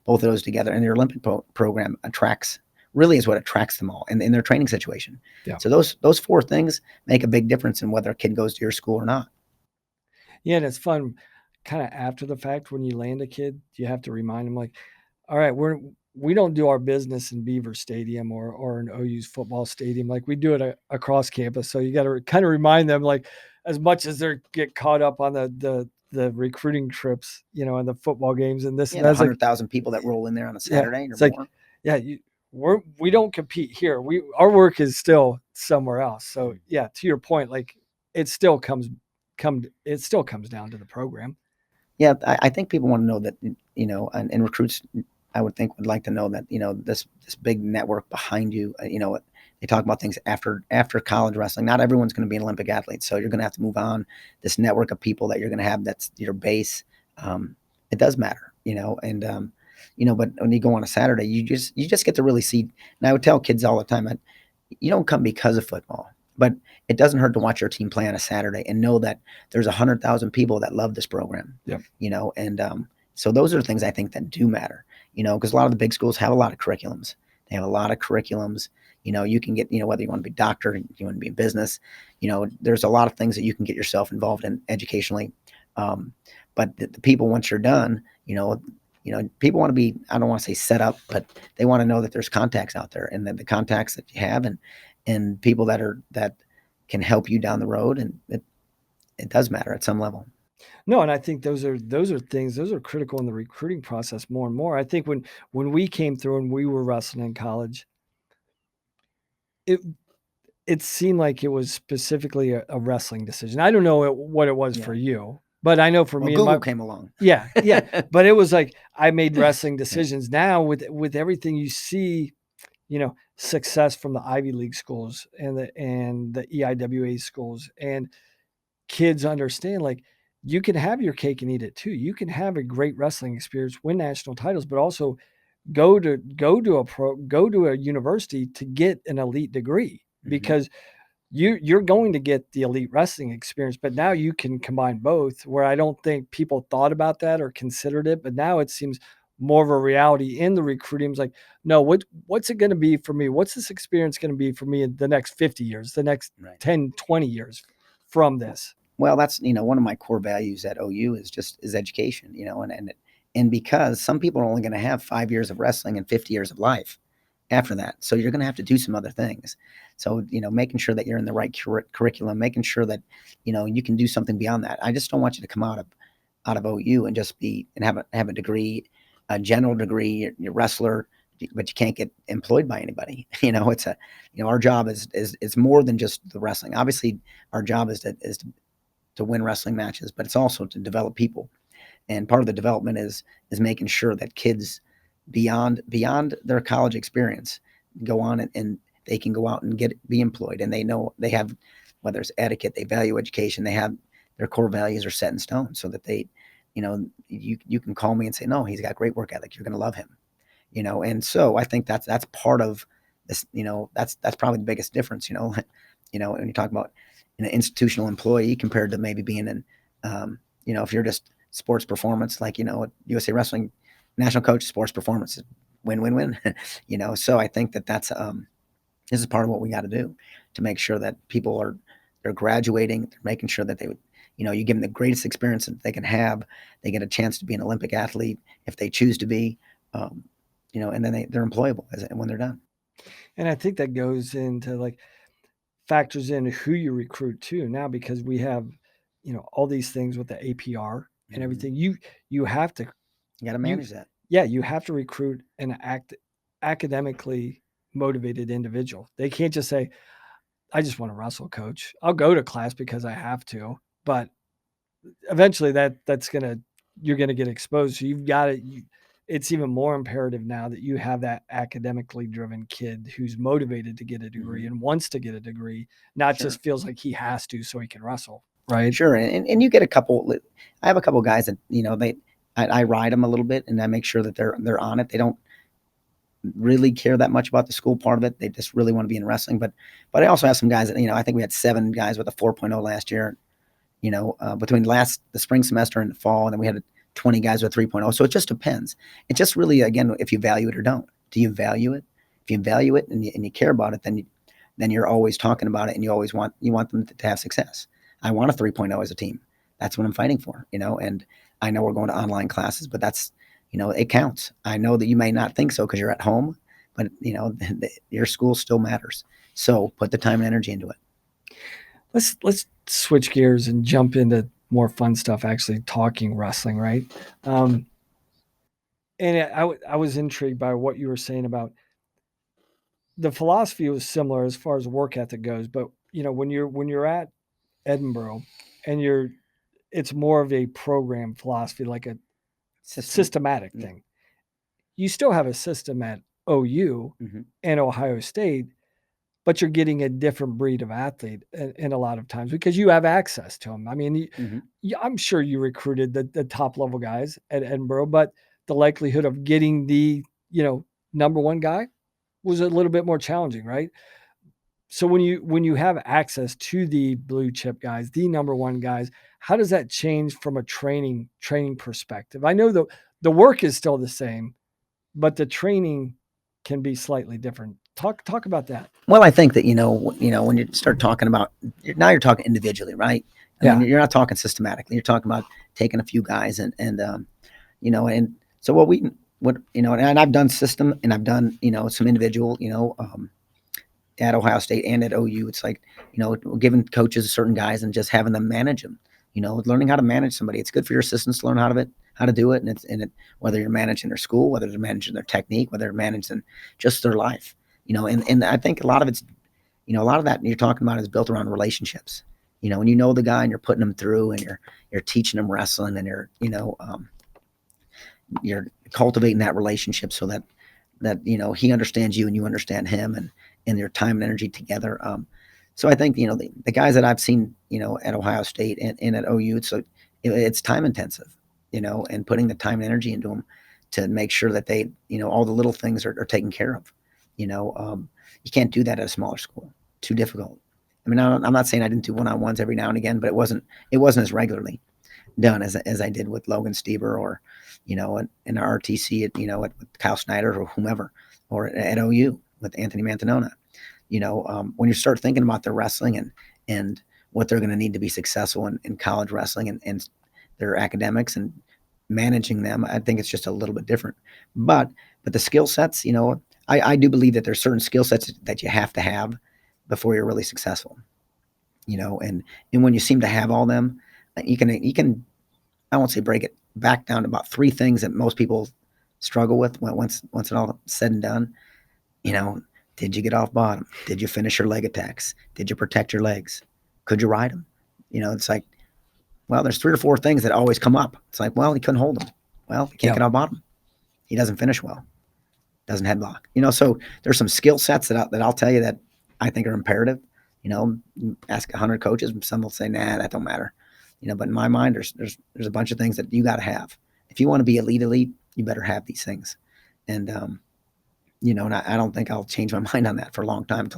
both of those together, and their Olympic program is what attracts them all in their training situation. Yeah. So those four things make a big difference in whether a kid goes to your school or not. Yeah, and it's fun kind of after the fact when you land a kid, you have to remind them, like, all right, we don't do our business in Beaver Stadium or an OU's football stadium. Like, we do it across campus. So you got to kind of remind them, like, as much as they get caught up on the recruiting trips, and the football games and this, and that's 100,000 people that roll in there on a Saturday or more. We don't compete here. Our work is still somewhere else. So yeah, to your point, like, it still comes down to the program. Yeah, I think people want to know that, and recruits, I would think, would like to know that, this big network behind you. They talk about things after college wrestling. Not everyone's going to be an Olympic athlete, so you're going to have to move on. This network of people that you're going to have, that's your base. It does matter, and but when you go on a Saturday, you just get to really see. And I would tell kids all the time that you don't come because of football, but it doesn't hurt to watch your team play on a Saturday and know that there's 100,000 people that love this program. Yep. And so those are the things I think that do matter. Because a lot of the big schools have a lot of curriculums. They have a lot of curriculums. You can get, whether you want to be a doctor, you want to be in business, there's a lot of things that you can get yourself involved in educationally. But the people, once you're done, people want to be, I don't want to say set up, but they want to know that there's contacts out there, and that the contacts that you have and people that can help you down the road. And it does matter at some level. No, and I think those are critical in the recruiting process more and more. I think when we came through and we were wrestling in college, it seemed like it was specifically a wrestling decision. I don't know what it was for you, but I know for me, Google came along. Yeah. But it was like, I made wrestling decisions. Now with everything you see, success from the Ivy League schools and the EIWA schools, and kids understand, like, you can have your cake and eat it too. You can have a great wrestling experience, win national titles, but also go to a university to get an elite degree, because you're going to get the elite wrestling experience, but now you can combine both, where I don't think people thought about that or considered it, but now it seems more of a reality in the recruiting. It's like, no, what's it going to be for me? What's this experience going to be for me in the next 50 years, the next 10, 20 years from this? Well, that's, one of my core values at OU is education, and because some people are only going to have 5 years of wrestling and 50 years of life after that. So you're going to have to do some other things. So, making sure that you're in the right curriculum, making sure that, you can do something beyond that. I just don't want you to come out of OU and just have a degree, a general degree, you're a wrestler, but you can't get employed by anybody. It's our job is more than just the wrestling. Obviously our job is to win wrestling matches, but it's also to develop people. And part of the development is making sure that kids beyond their college experience go on and they can go out and be employed, and they know they have, whether it's etiquette, they value education, they have their core values are set in stone, so that they, you can call me and say, no, he's got great work ethic, you're going to love him, and so I think that's part of this, that's probably the biggest difference, when you talk about an institutional employee compared to maybe being in, if you're just sports performance, like, USA Wrestling national coach, sports performance, win. So I think that's this is part of what we got to do to make sure that people they're graduating, they're making sure that they would, you give them the greatest experience that they can have. They get a chance to be an Olympic athlete if they choose to be, and then they're employable when they're done. And I think that goes into factors in who you recruit too now, because we have, all these things with the APR and everything. You have to, you got to manage that. Yeah, you have to recruit an academically motivated individual. They can't just say, I just want to wrestle, coach. I'll go to class because I have to, but eventually you're gonna get exposed. So you've got to. It's even more imperative now that you have that academically driven kid who's motivated to get a degree and wants to get a degree, not just feels like he has to so he can wrestle. Right. Sure. And you get I have a couple guys that, I ride them a little bit, and I make sure that they're on it. They don't really care that much about the school part of it. They just really want to be in wrestling. But I also have some guys that, I think we had 7 guys with a 4.0 last year, between the spring semester and the fall, and then we had 20 guys with 3.0. So it just depends. It just really, again, if you value it or don't. Do you value it? If you value it and you care about it, then you're always talking about it, and you want them to have success. I want a 3.0 as a team. That's what I'm fighting for, and I know we're going to online classes, but that's, it counts. I know that you may not think so because you're at home, but your school still matters. So put the time and energy into it. Let's switch gears and jump into more fun stuff, actually talking wrestling, right? And I was intrigued by what you were saying about the philosophy was similar as far as work ethic goes, but when you're at Edinboro and it's more of a program philosophy, like a systematic thing. You still have a system at OU and Ohio State, but you're getting a different breed of athlete in a lot of times because you have access to them. I mean, I'm sure you recruited the top level guys at Edinboro, but the likelihood of getting the, number one guy was a little bit more challenging, right? So when you have access to the blue chip guys, the number one guys, how does that change from a training perspective? I know the work is still the same, but the training can be slightly different. Talk about that. Well, I think that, when you start talking about, now you're talking individually, right? I mean, you're not talking systematically. You're talking about taking a few guys and so and I've done system, and I've done, some individual, at Ohio State and at OU. It's like, giving coaches certain guys and just having them manage them, learning how to manage somebody. It's good for your assistants to learn how to do it. And whether you're managing their school, whether they're managing their technique, whether they're managing just their life, and I think a lot of it's, a lot of that you're talking about is built around relationships, when you know the guy and you're putting them through, and you're teaching them wrestling, and you're cultivating that relationship so that he understands you and you understand him, and your time and energy together. So I think, the guys that I've seen, at Ohio State and at OU, it's time intensive, and putting the time and energy into them to make sure that they, all the little things are taken care of. You can't do that at a smaller school. Too difficult. I mean, I'm not saying I didn't do one-on-ones every now and again, but it wasn't as regularly done as I did with Logan Stieber, or, in our RTC with Kyle Snyder or whomever, or at OU with Anthony Mantanona. When you start thinking about their wrestling and what they're going to need to be successful in college wrestling, and their academics and managing them, I think it's just a little bit different. But the skill sets, I do believe that there's certain skill sets that you have to have before you're really successful. And when you seem to have all them, you can I won't say break it back down to about three things that most people struggle with once it all said and done. Did you get off bottom? Did you finish your leg attacks? Did you protect your legs? Could you ride them? It's like, well, there's 3 or 4 things that always come up. It's like, well, he couldn't hold them. Well, he can't get off bottom. He doesn't finish well. Doesn't head block. So there's some skill sets that I'll tell you that I think are imperative. Ask 100 coaches, some will say, nah, that don't matter. But in my mind, there's a bunch of things that you got to have. If you want to be elite, you better have these things. And and I don't think I'll change my mind on that for a long time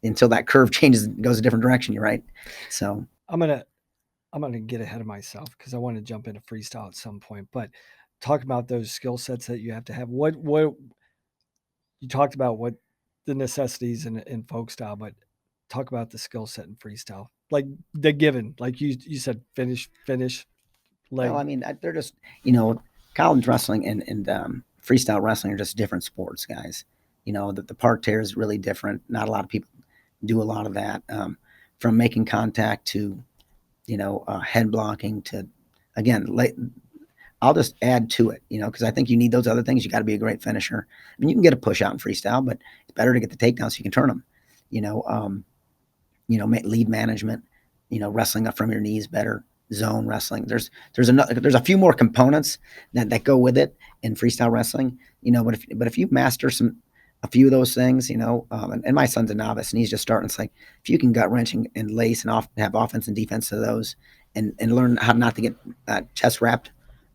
until that curve changes and goes a different direction. You're right. So I'm gonna get ahead of myself because I want to jump into freestyle at some point. But talk about those skill sets that you have to have. What you talked about, what the necessities in folk style, but talk about the skill set in freestyle, like the given, like you said, finish leg. well, I mean, they're just college wrestling and freestyle wrestling are just different sports, guys. The parterre is really different. Not a lot of people do a lot of that, from making contact to head blocking to, again, I'll just add to it, because I think you need those other things. You got to be a great finisher. I mean, you can get a push out in freestyle, but it's better to get the takedowns so you can turn them. Lead management, wrestling up from your knees better, zone wrestling. There's a few more components that go with it in freestyle wrestling, but if you master a few of those things, and my son's a novice and he's just starting. It's like, if you can gut wrench and lace and have offense and defense to those, and learn how not to get chest wrapped,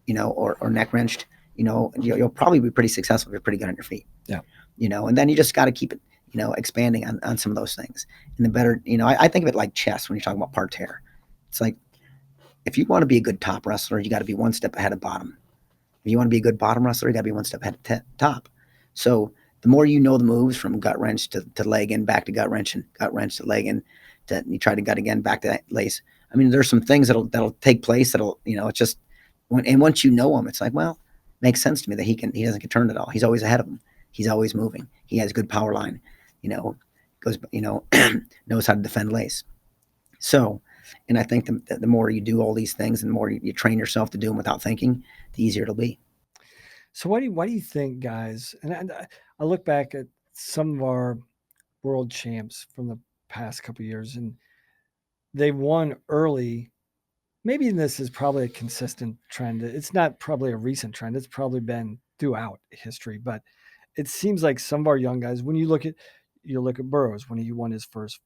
or neck wrenched, you'll probably be pretty successful if you're pretty good on your feet. Yeah. And then you just got to keep it, expanding on some of those things. And the better, I think of it like chess when you're talking about parterre. It's like, if you want to be a good top wrestler, you got to be one step ahead of bottom. If you want to be a good bottom wrestler, you got to be one step ahead of top. So the more you know the moves from gut wrench to leg in, back to gut wrench, and gut wrench to leg in, to you try to gut again, back to that lace. I mean, there's some things that'll take place it's just, once you know him, it's like, well, makes sense to me that he doesn't get turned at all. He's always ahead of him. He's always moving. He has good power line, goes, knows how to defend lace. So, and I think the more you do all these things and the more you train yourself to do them without thinking, the easier it'll be. So why do you think, guys, and I look back at some of our world champs from the past couple of years, and they won early. Maybe this is probably a consistent trend. It's not probably a recent trend. It's probably been throughout history, but it seems like some of our young guys, when you look at Burroughs when he won his first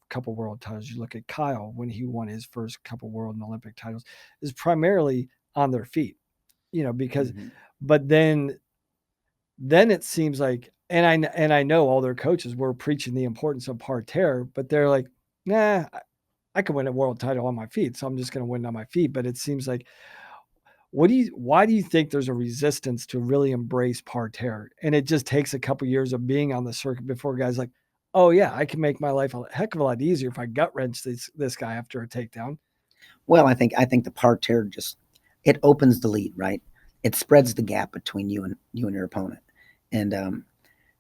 couple world titles, you look at Kyle when he won his first couple world and Olympic titles, is primarily on their feet, because, but then it seems like, and I know all their coaches were preaching the importance of parterre, but they're like, nah, I can win a world title on my feet, so I'm just going to win on my feet. But it seems like, why do you think there's a resistance to really embrace parterre? And it just takes a couple years of being on the circuit before guys like, oh yeah, I can make my life a heck of a lot easier if I gut wrench this guy after a takedown. Well, I think the parterre just, it opens the lead, right? It spreads the gap between you and your opponent, and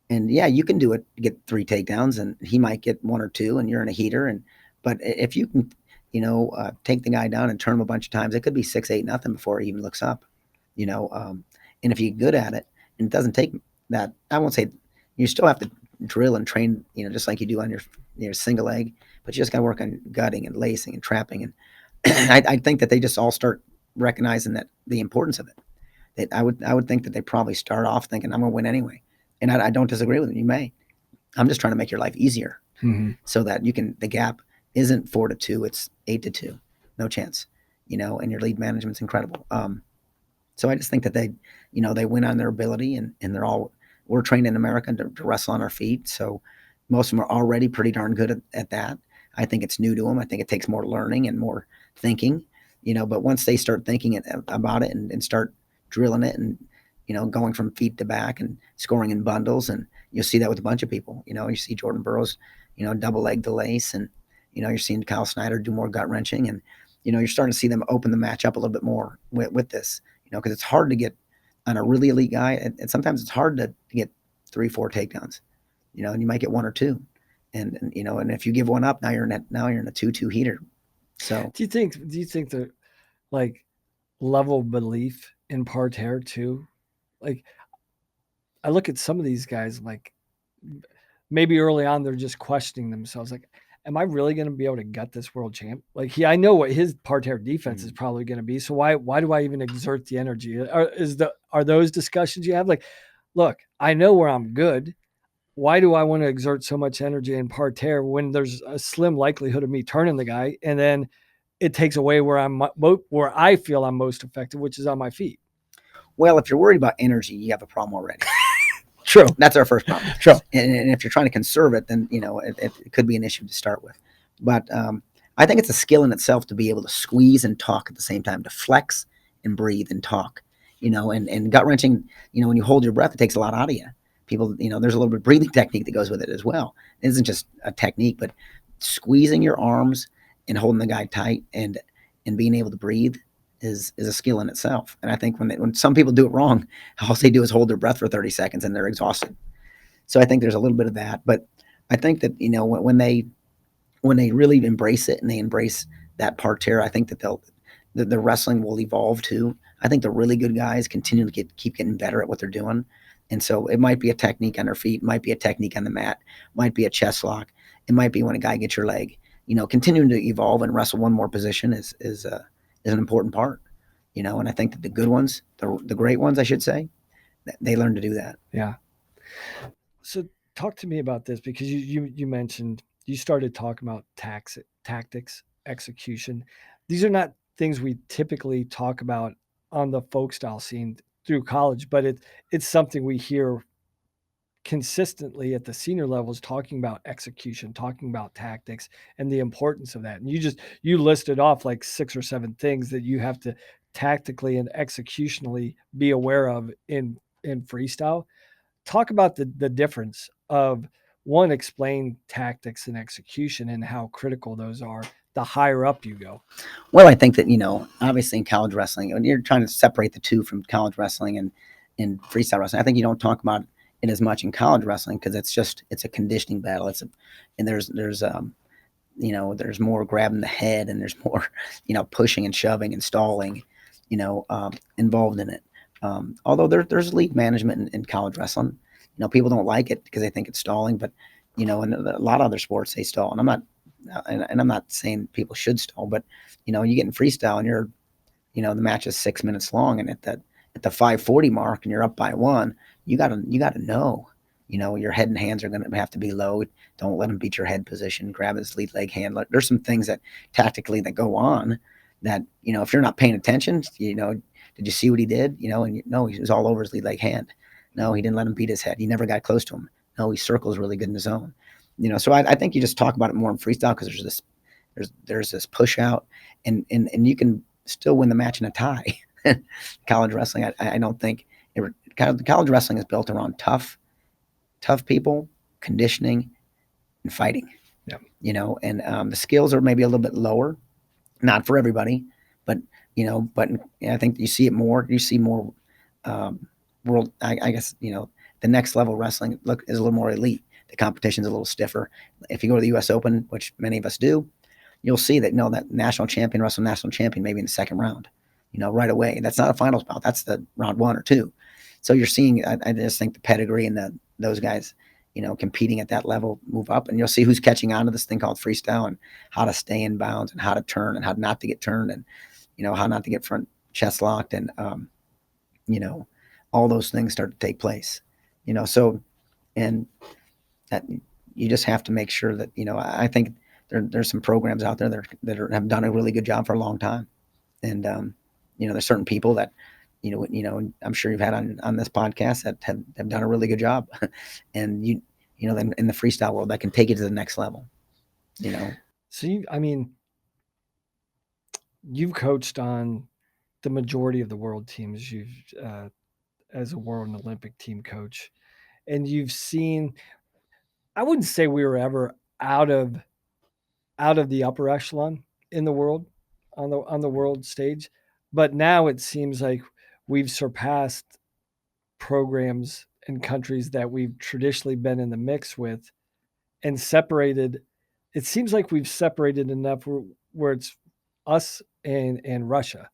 yeah, you can do it. Get 3 takedowns, and he might get 1 or 2, and you're in a heater. But if you can, take the guy down and turn him a bunch of times, it could be 6-8-0 before he even looks up. And if you're good at it, and it doesn't take that, I won't say you still have to drill and train, just like you do on your single leg, but you just got to work on gutting and lacing and trapping. And I think that they just all start recognizing that the importance of it. That I would think that they probably start off thinking, I'm going to win anyway. And I don't disagree with them. You may. I'm just trying to make your life easier, so that the gap isn't 4-2, it's 8-2. No chance. and your lead management's incredible. So I just think that they win on their ability, and we're trained in America to wrestle on our feet. So most of them are already pretty darn good at that. I think it's new to them. I think it takes more learning and more thinking, but once they start thinking about it and start drilling it and, going from feet to back and scoring in bundles. And you'll see that with a bunch of people, you see Jordan Burroughs, double leg delace, and, you're seeing Kyle Snyder do more gut wrenching, and, you're starting to see them open the match up a little bit more with this, because it's hard to get on a really elite guy. And sometimes it's hard to get 3-4 takedowns, and you might get one or two. And if you give one up, now you're in a 2-2 heater. So do you think the like level of belief in parterre too? Like, I look at some of these guys, like maybe early on they're just questioning themselves, like, am I really going to be able to gut this world champ? Like, I know what his parterre defense is probably going to be. So why do I even exert the energy? Are those discussions you have? Like, look, I know where I'm good. Why do I want to exert so much energy in parterre when there's a slim likelihood of me turning the guy, and then it takes away where I feel I'm most effective, which is on my feet. Well, if you're worried about energy, you have a problem already. True. That's our first problem. True. And if you're trying to conserve it, then it could be an issue to start with. But I think it's a skill in itself to be able to squeeze and talk at the same time, to flex and breathe and talk. And gut wrenching. When you hold your breath, it takes a lot out of you. People, there's a little bit of breathing technique that goes with it as well. It isn't just a technique, but squeezing your arms and holding the guy tight and being able to breathe is a skill in itself. And I think when some people do it wrong, all they do is hold their breath for 30 seconds and they're exhausted. So I think there's a little bit of that. But I think that when they really embrace it and they embrace that parterre, I think that the wrestling will evolve too. I think the really good guys continue to keep getting better at what they're doing. And so it might be a technique on their feet, might be a technique on the mat, might be a chest lock. It might be when a guy gets your leg. Continuing to evolve and wrestle one more position is an important part. And I think that the good ones, the great ones, I should say, they learn to do that. Yeah. So talk to me about this, because you mentioned you started talking about tactics, execution. These are not things we typically talk about on the folk style scene through college, but it's something we hear consistently at the senior levels, talking about execution, talking about tactics, and the importance of that. And you listed off like 6 or 7 things that you have to tactically and executionally be aware of in freestyle. Talk about the difference of one, explain tactics and execution and how critical those are the higher up you go. Well, I think that, obviously in college wrestling, when you're trying to separate the two from college wrestling and freestyle wrestling, I think you don't talk about it as much in college wrestling because it's a conditioning battle. And there's more grabbing the head, and there's more, pushing and shoving and stalling, involved in it. Although there's league management in college wrestling, people don't like it because they think it's stalling, but, in a lot of other sports they stall. And I'm not saying people should stall, but, you get in freestyle and you're, the match is 6 minutes long, and at the 5:40 mark and you're up by 1, you gotta know, your head and hands are going to have to be low. Don't let him beat your head position. Grab his lead leg hand. There's some things that tactically that go on that, if you're not paying attention, did you see what he did? No, he was all over his lead leg hand. No, he didn't let him beat his head. He never got close to him. No, he circles really good in his zone. So I think you just talk about it more in freestyle because there's this push out, and you can still win the match in a tie. College wrestling, I don't think college wrestling is built around tough people, conditioning, and fighting. Yeah. And the skills are maybe a little bit lower, not for everybody, but I think you see it more. You see more world. I guess the next level wrestling is a little more elite. The competition's a little stiffer. If you go to the U.S. Open, which many of us do, you'll see that that national champion wrestle national champion maybe in the second round, right away. That's not a finals bout. That's the round 1 or 2. So you're seeing. I just think the pedigree and those guys, competing at that level move up, and you'll see who's catching on to this thing called freestyle and how to stay in bounds and how to turn and how not to get turned and how not to get front chest locked and all those things start to take place. So and that you just have to make sure that I think there's some programs out there that have done a really good job for a long time, And there's certain people that I'm sure you've had on this podcast that have done a really good job, and then in the freestyle world that can take it to the next level. So you've coached on the majority of the world teams. You've as a world and Olympic team coach, and you've seen. I wouldn't say we were ever out of the upper echelon in the world on the world stage, but now it seems like we've surpassed programs and countries that we've traditionally been in the mix with and separated. It seems like we've separated enough where it's us and Russia.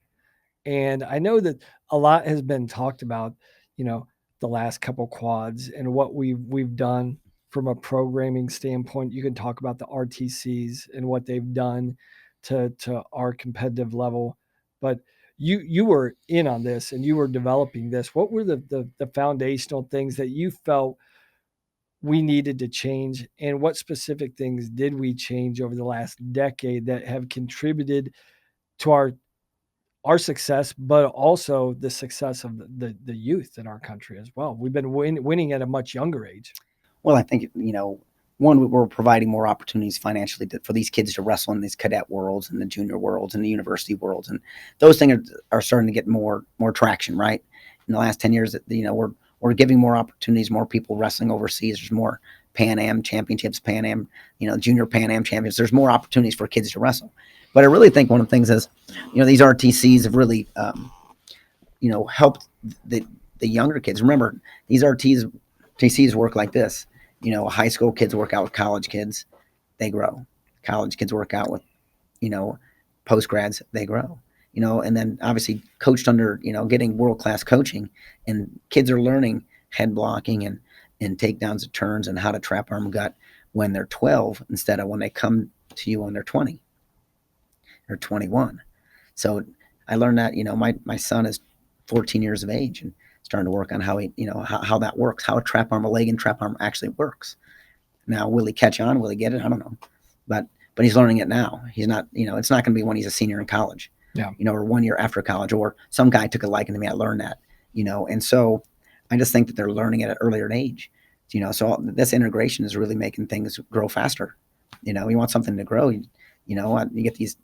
And I know that a lot has been talked about, the last couple quads and what we've done from a programming standpoint. You can talk about the RTCs and what they've done to our competitive level, but you were in on this and you were developing this. What were the foundational things that you felt we needed to change, and what specific things did we change over the last decade that have contributed to our success, but also the success of the youth in our country as well? We've been winning at a much younger age. Well, I think, one, we're providing more opportunities financially for these kids to wrestle in these cadet worlds and the junior worlds and the university worlds. And those things are starting to get more traction, right? In the last 10 years, we're giving more opportunities, more people wrestling overseas. There's more Pan Am championships, Pan Am, junior Pan Am champions. There's more opportunities for kids to wrestle. But I really think one of the things is, these RTCs have really, helped the younger kids. Remember, these RTCs work like this. High school kids work out with college kids, they grow. College kids work out with, post grads, they grow. And then obviously coached under, getting world-class coaching, and kids are learning head blocking and takedowns of turns and how to trap arm gut when they're 12 instead of when they come to you when they're 20 or 21. So I learned that, my son is 14 years of age and starting to work on how how that works, how a trap arm, a leg and trap arm actually works. Now, will he catch on? Will he get it? I don't know. But he's learning it now. He's not, it's not going to be when he's a senior in college, or 1 year after college, or some guy took a liking to me. I learned that, and so I just think that they're learning it at an earlier age, so this integration is really making things grow faster. You want something to grow. You get these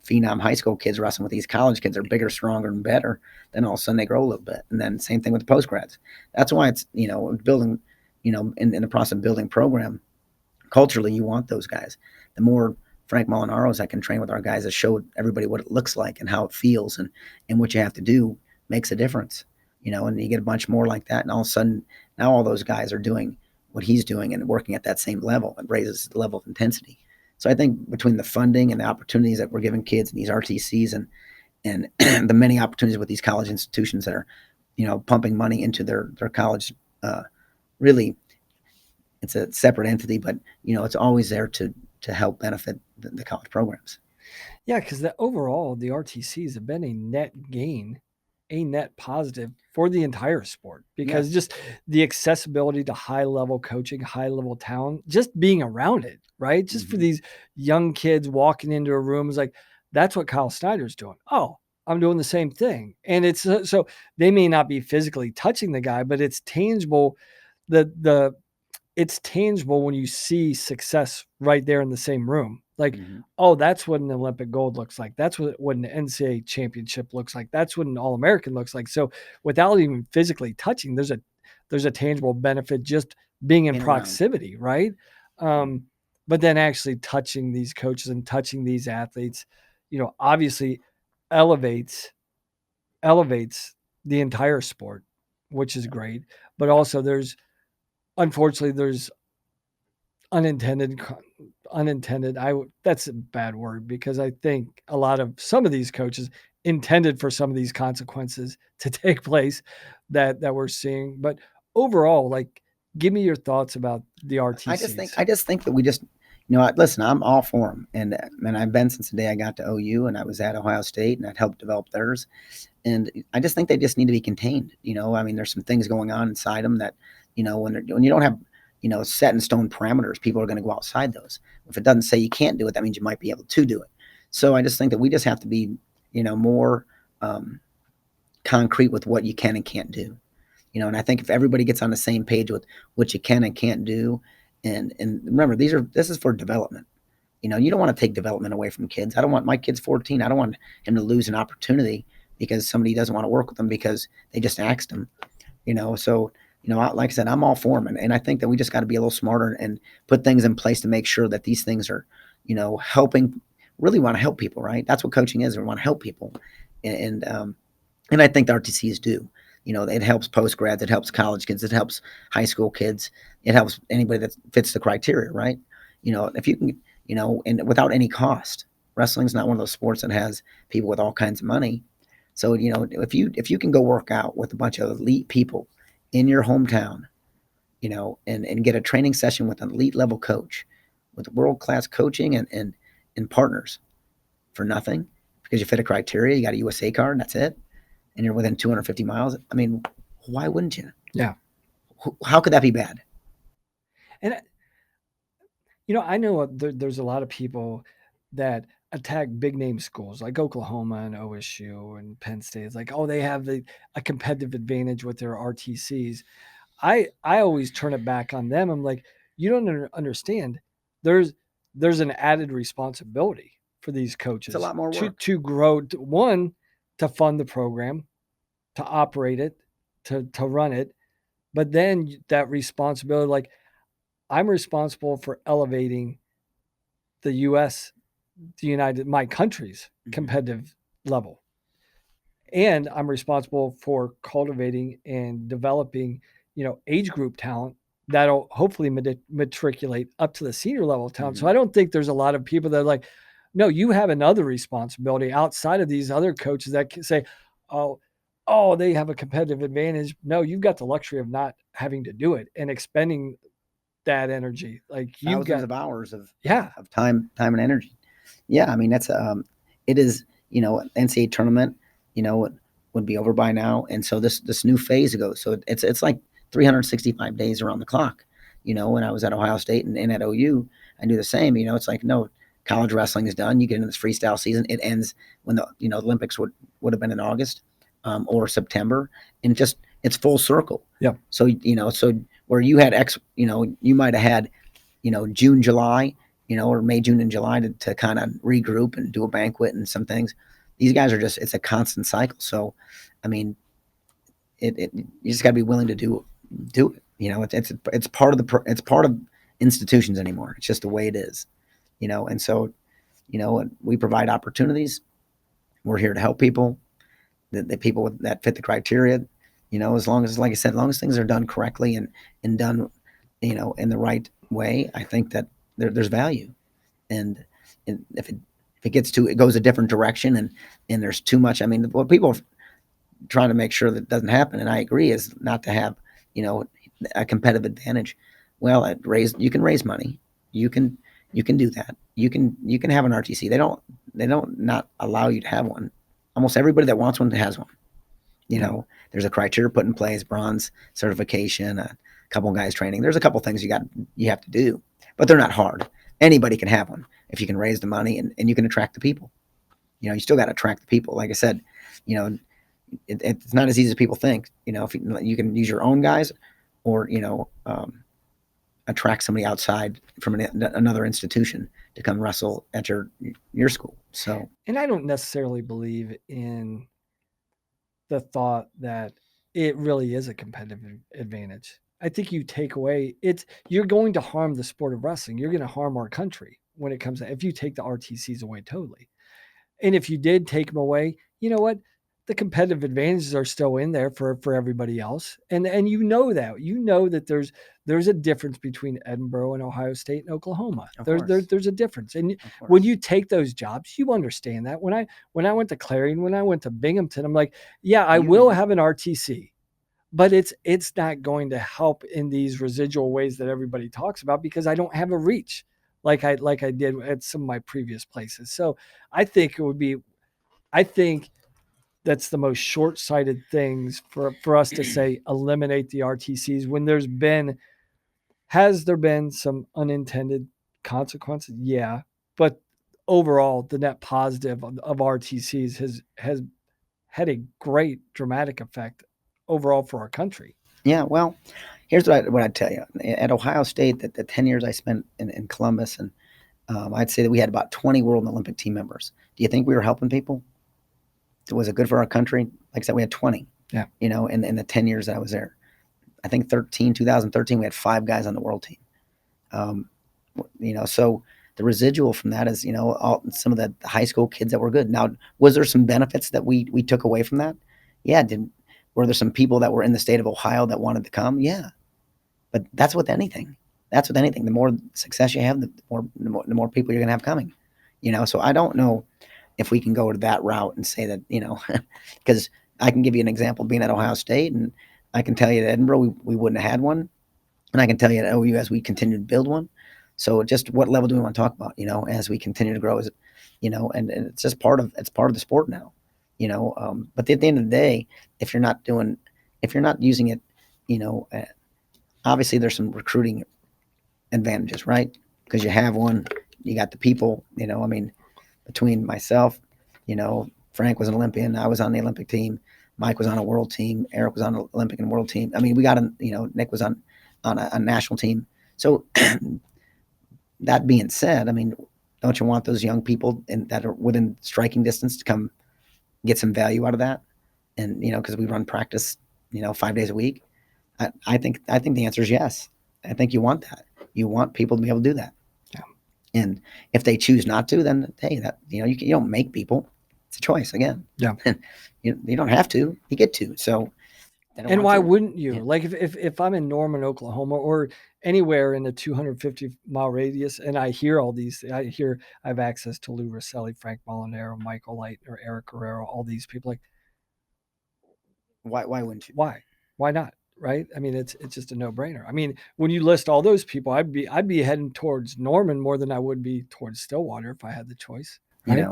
phenom high school kids wrestling with these college kids. They're bigger, stronger, and better. Then all of a sudden they grow a little bit. And then same thing with the post grads. That's why it's, building, in the process of building program, culturally, you want those guys. The more Frank Molinaro's that can train with our guys that show everybody what it looks like and how it feels and what you have to do makes a difference. And you get a bunch more like that. And all of a sudden, now all those guys are doing what he's doing and working at that same level. It raises the level of intensity. So I think between the funding and the opportunities that we're giving kids in these RTCs and the many opportunities with these college institutions that are, pumping money into their college, really, it's a separate entity, but it's always there to help benefit the college programs. Yeah, because overall the RTCs have been a net gain, a net positive for the entire sport, because just the accessibility to high level coaching, high level talent, just being around it, right? Just for these young kids walking into a room is like, that's what Kyle Snyder's doing. Oh, I'm doing the same thing. And it's so they may not be physically touching the guy, but it's tangible. It's tangible when you see success right there in the same room. Like, oh, that's what an Olympic gold looks like. That's what an NCAA championship looks like. That's what an All-American looks like. So without even physically touching, there's a tangible benefit just being in proximity, right? But then actually touching these coaches and touching these athletes, obviously elevates the entire sport, which is great. But also unfortunately, there's unintended, that's a bad word, because I think some of these coaches intended for some of these consequences to take place that we're seeing. But overall, like, give me your thoughts about the RTCs. I just think that we just, listen, I'm all for them. And I've been since the day I got to OU, and I was at Ohio State, and I'd helped develop theirs. And I just think they just need to be contained. There's some things going on inside them that, when you don't have, set in stone parameters, people are going to go outside those. If it doesn't say you can't do it, that means you might be able to do it. So I just think that we just have to be more concrete with what you can and can't do. And I think if everybody gets on the same page with what you can and can't do, and remember, this is for development. You don't want to take development away from kids. I don't want my kid's 14. I don't want him to lose an opportunity because somebody doesn't want to work with them because they just asked him. So like I said, I'm all for them, and I think that we just got to be a little smarter and put things in place to make sure that these things are, helping. Really want to help people, right? That's what coaching is. We want to help people, and I think the RTCs do. It helps post grads, it helps college kids, it helps high school kids, it helps anybody that fits the criteria, right? If you can, and without any cost. Wrestling's not one of those sports that has people with all kinds of money. So if you can go work out with a bunch of elite people in your hometown, and get a training session with an elite level coach, with world class coaching and partners for nothing because you fit a criteria, you got a USA card, and that's it, and you're within 250 miles. I mean, why wouldn't you? Yeah. How could that be bad? And I know there's a lot of people that attack big name schools like Oklahoma and OSU and Penn State. It's like, oh, they have a competitive advantage with their RTCs. I always turn it back on them. I'm like, you don't understand. There's an added responsibility for these coaches. It's a lot more work. To grow. One, to fund the program, to operate it, to run it, but then that responsibility, like, I'm responsible for elevating the U.S., my country's competitive level. And I'm responsible for cultivating and developing, age group talent that'll hopefully matriculate up to the senior level talent. So I don't think there's a lot of people that are like, no, you have another responsibility outside of these other coaches that can say, oh, they have a competitive advantage. No, you've got the luxury of not having to do it and expending that energy. Like thousands of hours of time and energy. Yeah, I mean that's it is. NCAA tournament, would be over by now, and so this new phase goes. So it's like 365 days around the clock. When I was at Ohio State and at OU, I knew the same. It's like, no, college wrestling is done. You get into this freestyle season. It ends when the Olympics would have been in August or September, and it's full circle. Yeah. So so where you had you might have had June, July, or May, June, and July to kind of regroup and do a banquet and some things. These guys are it's a constant cycle. So, I mean, you just got to be willing to do it. It's part of it's part of institutions anymore. It's just the way it is, and so, we provide opportunities. We're here to help people, the people that fit the criteria, as long as, like I said, as long as things are done correctly and done, in the right way, I think that there's value. And if it goes a different direction and there's too much, I mean, what people are trying to make sure that doesn't happen, and I agree, is not to have, a competitive advantage. Well, you can raise money. You can do that. You can have an RTC. They don't not allow you to have one. Almost everybody that wants one has one. There's a criteria put in place, bronze certification, a couple guys training. There's a couple things you have to do, but they're not hard. Anybody can have one if you can raise the money and you can attract the people. You still got to attract the people. Like I said, it's not as easy as people think. If you can use your own guys, or attract somebody outside from another institution to come wrestle at your school. So, and I don't necessarily believe in the thought that it really is a competitive advantage. I think you take away you're going to harm the sport of wrestling. You're going to harm our country when it comes to, if you take the RTCs away totally. And if you did take them away, you know what? The competitive advantages are still in there for everybody else. And that there's a difference between Edinboro and Ohio State and Oklahoma. There's a difference. And when you take those jobs, you understand that. When I went to Clarion, when I went to Binghamton, I'm like, yeah, I will have an RTC, but it's not going to help in these residual ways that everybody talks about, because I don't have a reach like I did at some of my previous places. So I think that's the most short-sighted things for us to say eliminate the RTCs when has there been some unintended consequences? Yeah, but overall the net positive of RTCs has had a great dramatic effect overall for our country. Yeah, well, here's what I'd tell you. At Ohio State, the 10 years I spent in Columbus, and I'd say that we had about 20 World and Olympic team members. Do you think we were helping people? Was it good for our country? Like I said, we had 20. Yeah. In the 10 years that I was there. I think 2013, we had 5 guys on the world team. So the residual from that is, some of the high school kids that were good. Now, was there some benefits that we took away from that? Yeah. Were there some people that were in the state of Ohio that wanted to come? Yeah. But that's with anything. The more success you have, the more people you're going to have coming. So I don't know if we can go to that route and say that, because I can give you an example being at Ohio State, and I can tell you at Edinboro we wouldn't have had one, and I can tell you at OU as we continue to build one. So just what level do we want to talk about? As we continue to grow, and it's just part of the sport now. But at the end of the day, if you're not using it, obviously there's some recruiting advantages, right? Because you have one, you got the people. Between myself, Frank was an Olympian, I was on the Olympic team, Mike was on a world team, Eric was on an Olympic and world team. We got Nick was on a national team. So that being said, don't you want those young people that are within striking distance to come get some value out of that? And because we run practice 5 days a week. I think the answer is yes. I think you want that. You want people to be able to do that. Yeah. And if they choose not to, then hey, that you don't make people. It's a choice again. Yeah. You don't have to. You get to. So. And why wouldn't you? Yeah. Like if I'm in Norman, Oklahoma, or anywhere in a 250-mile radius, and I hear all these, I have access to Lou Rosselli, Frank Molinaro, Michael Leitner, Eric Guerrero, all these people. Like, why wouldn't you? Why not? Right? It's just a no-brainer. When you list all those people, I'd be heading towards Norman more than I would be towards Stillwater if I had the choice. Right?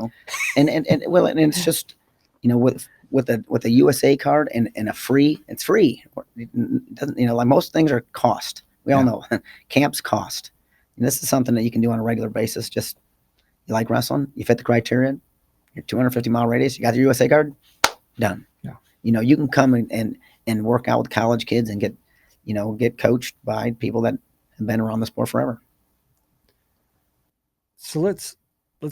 And it's just, with a USA card and a free, it's free. It doesn't, like most things are cost. We all know camps cost. And this is something that you can do on a regular basis. Just, you like wrestling, you fit the criteria, you're 250-mile radius, you got your USA card, done. Yeah. You can come and work out with college kids and get coached by people that have been around the sport forever. So let's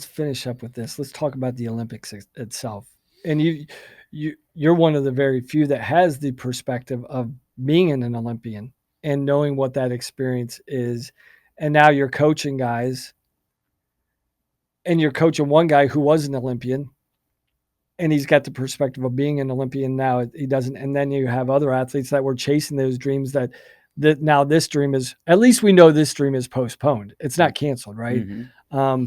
finish up with this. Let's talk about the Olympics itself. And you're one of the very few that has the perspective of being an Olympian and knowing what that experience is. And now you're coaching guys, and you're coaching one guy who was an Olympian, and he's got the perspective of being an Olympian now. He doesn't. And then you have other athletes that were chasing those dreams that now this dream is, at least we know this dream is postponed. It's not canceled, right? Mm-hmm.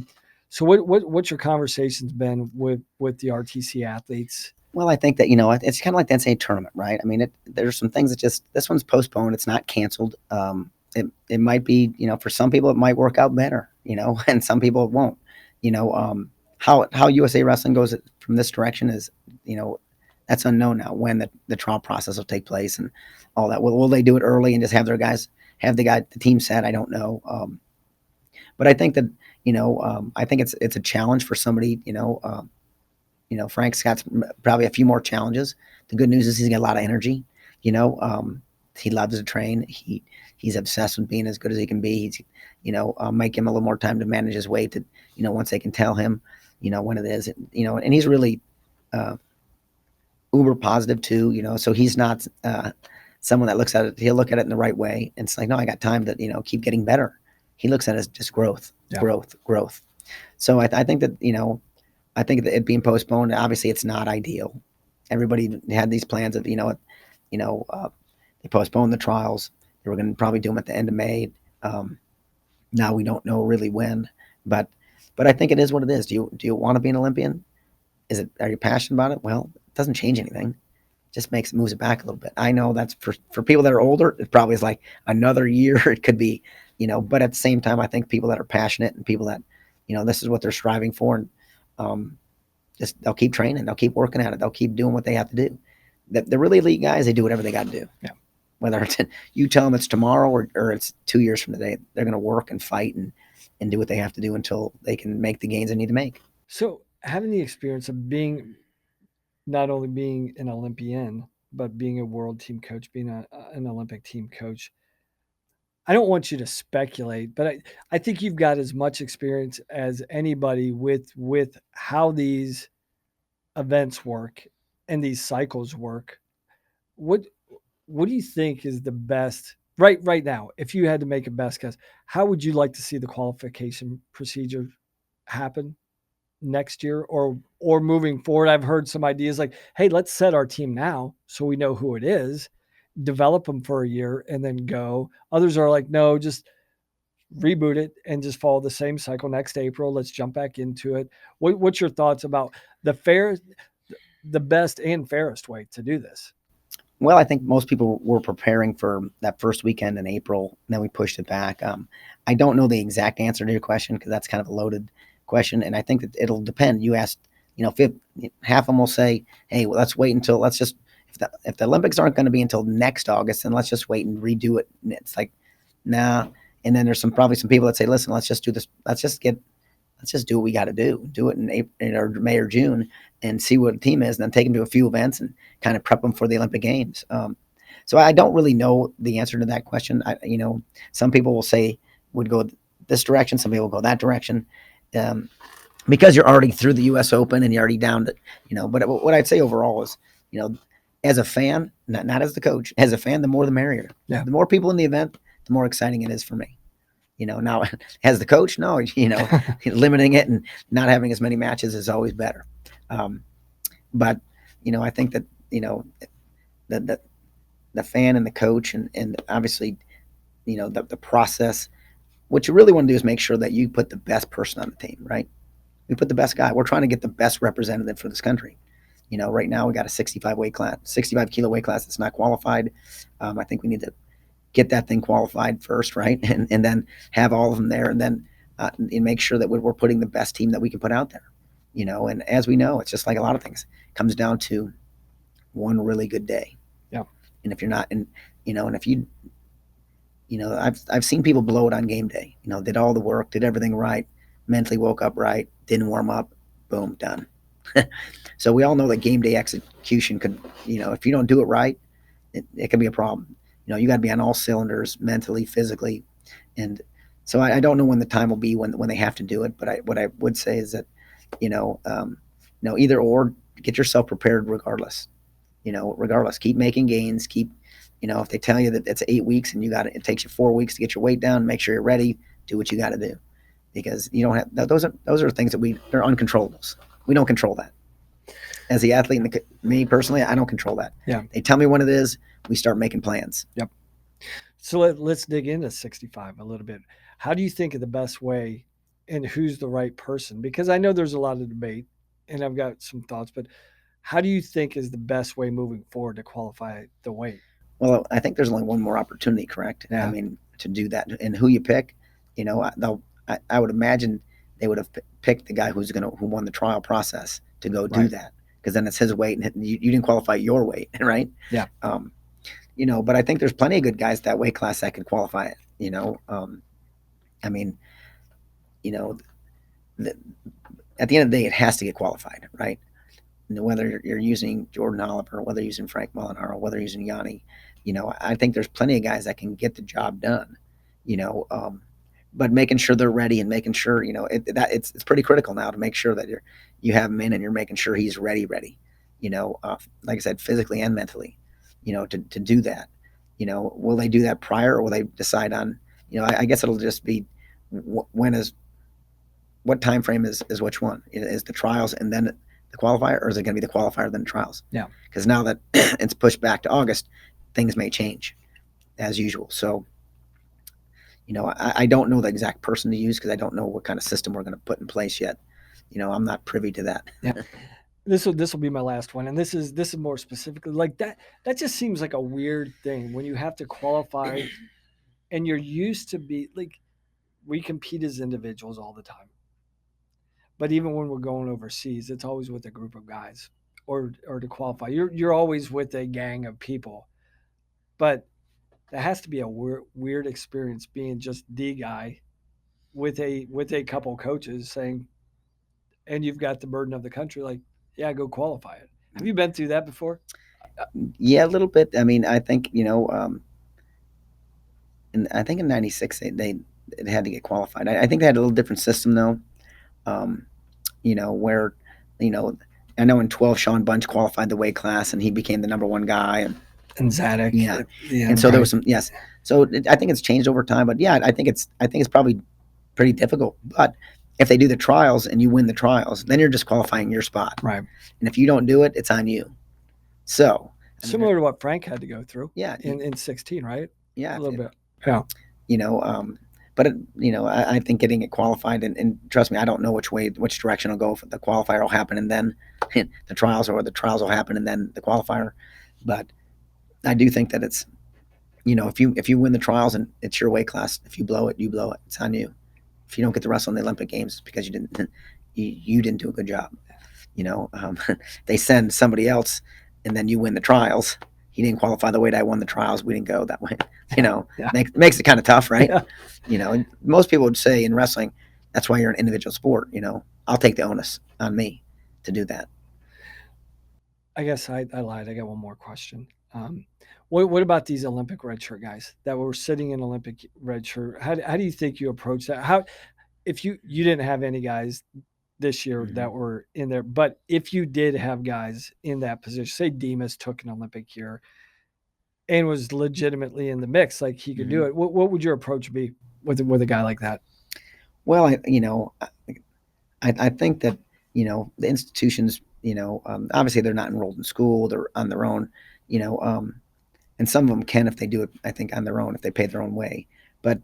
So what's your conversations been with the RTC athletes? Well, I think that, it's kind of like the NCAA tournament, right? There's some things that this one's postponed. It's not canceled. It might be, for some people it might work out better, and some people it won't. How USA Wrestling goes from this direction is, that's unknown now, when the trial process will take place and all that. Will they do it early and just have the team set? I don't know. But I think that, I think it's a challenge for somebody, Frank's got probably a few more challenges. The good news is he's got a lot of energy. He loves to train. He's obsessed with being as good as he can be. He's, make him a little more time to manage his weight. To, once they can tell him, when it is, and he's really uber positive too. So he's not someone that looks at it. He'll look at it in the right way. And it's like, no, I got time to keep getting better. He looks at it as just growth. So I think that I think that it being postponed, obviously it's not ideal. Everybody had these plans of, they postponed the trials. They were going to probably do them at the end of May. Now we don't know really when, but I think it is what it is. Do you want to be an Olympian? Are you passionate about it? Well, it doesn't change anything. It just moves it back a little bit. I know that's for people that are older, it probably is like another year. It could be, but at the same time, I think people that are passionate and people that, this is what they're striving for, and they'll keep training, they'll keep working at it, they'll keep doing what they have to do. The really elite guys, they do whatever they got to do. Yeah. Whether it's you tell them it's tomorrow or it's 2 years from today, they're going to work and fight and and do what they have to do until they can make the gains they need to make. So having the experience of being not only being an Olympian, but being a world team coach, being an Olympic team coach, I don't want you to speculate, but I think you've got as much experience as anybody with how these events work and these cycles work. What what do you think is the best right now? If you had to make a best guess, how would you like to see the qualification procedure happen next year or moving forward? I've heard some ideas like, hey, let's set our team now so we know who it is, develop them for a year and then go. Others are like, no, just reboot it and just follow the same cycle next April. Let's jump back into it. What's your thoughts about the best and fairest way to do this? Well, I think most people were preparing for that first weekend in April, and then we pushed it back. I don't know the exact answer to your question because that's kind of a loaded question, and I think that it'll depend. You asked, half of them will say, "Hey, well, let's wait until let's just if the Olympics aren't going to be until next August, then let's just wait and redo it." And it's like, nah. And then there's probably some people that say, "Listen, let's just do this. Let's just do what we got to do it in April or May or June and see what the team is, and then take them to a few events and kind of prep them for the Olympic Games." So I don't really know the answer to that question. Some people will say would go this direction, some people will go that direction, because you're already through the U.S. Open and you're already down to, But what I'd say overall is, as a fan, not as the coach, as a fan, the more the merrier. Yeah. The more people in the event, the more exciting it is for me. Now as the coach, no, limiting it and not having as many matches is always better. But I think that the fan and the coach and obviously the process. What you really want to do is make sure that you put the best person on the team, right? We put the best guy. We're trying to get the best representative for this country. Right now we got a 65 kilo weight class that's not qualified. I think we need to get that thing qualified first, right? And then have all of them there, and then and make sure that we're putting the best team that we can put out there. And as we know, it's just like a lot of things. It comes down to one really good day. Yeah. And if you're not, and if you, I've seen people blow it on game day. Did all the work, did everything right, mentally woke up right, didn't warm up, boom, done. So we all know that game day execution could, if you don't do it right, it can be a problem. You got to be on all cylinders, mentally, physically, and so I don't know when the time will be when they have to do it. But what I would say is that, either or, get yourself prepared regardless. Regardless, keep making gains. Keep, if they tell you that it's 8 weeks and it takes you 4 weeks to get your weight down, make sure you're ready. Do what you got to do, because you don't have those are things that they're uncontrollables. We don't control that. As the athlete, me personally, I don't control that. Yeah. They tell me when it is. We start making plans. Yep. So let's dig into 65 a little bit. How do you think of the best way and who's the right person? Because I know there's a lot of debate and I've got some thoughts, but how do you think is the best way moving forward to qualify the weight? Well, I think there's only one more opportunity, correct? Yeah. I mean, to do that. And who you pick, I would imagine they would have picked the guy who won the trial process to go do that, because then it's his weight and you didn't qualify your weight, right? Yeah. But I think there's plenty of good guys that weight class that could qualify it. I mean, at the end of the day, it has to get qualified, right? Whether you're using Jordan Oliver, whether you're using Frank Molinaro, whether you're using Yanni, I think there's plenty of guys that can get the job done, but making sure they're ready and making sure, it's pretty critical now to make sure that you have him in and you're making sure he's ready, like I said, physically and mentally, to do that. Will they do that prior, or will they decide on, I guess it'll just be what time frame is which one? Is the trials and then the qualifier, or is it going to be the qualifier then the trials? Yeah. Because now that it's pushed back to August, things may change as usual. So, I don't know the exact person to use because I don't know what kind of system we're going to put in place yet. I'm not privy to that. Yeah. This will be my last one, and this is more specifically like that. That just seems like a weird thing when you have to qualify, and you're used to be like, we compete as individuals all the time, but even when we're going overseas, it's always with a group of guys, or to qualify, you're always with a gang of people, but that has to be a weird experience being just the guy with a couple coaches saying, and you've got the burden of the country, like, yeah, go qualify it. Have you been through that before? Yeah, a little bit. I mean, I think and I think in '96 they had to get qualified. I think they had a little different system though. Where I know in 12 Sean Bunch qualified the weight class and he became the number one guy, And Zadok. Yeah. And so there was some So I think it's changed over time, but yeah, I think it's probably pretty difficult. But if they do the trials and you win the trials, then you're just qualifying your spot. Right. And if you don't do it, it's on you. So similar to what Frank had to go through. Yeah. In 16, right? Yeah. A little bit. Yeah. But I think getting it qualified, and trust me, I don't know which direction it'll go. If the qualifier will happen and then the trials, or the trials will happen and then the qualifier. But I do think that it's, if you win the trials and it's your weight class, if you blow it, you blow it. It's on you. If you don't get to wrestle in the Olympic Games, it's because you didn't do a good job. They send somebody else, and then you win the trials. He didn't qualify the weight I won the trials. We didn't go that way. Makes it kind of tough, right? Yeah. And most people would say in wrestling, that's why you're an individual sport. I'll take the onus on me to do that. I guess I lied. I got one more question. What about these Olympic redshirt guys that were sitting in Olympic redshirt? How do you think you approach that? How, if you didn't have any guys this year that were in there, but if you did have guys in that position, say Demas took an Olympic year and was legitimately in the mix, like he could do it, what would your approach be with a guy like that? Well, I think that the institutions, obviously they're not enrolled in school, they're on their own, and some of them can if they do it, I think, on their own, if they pay their own way. But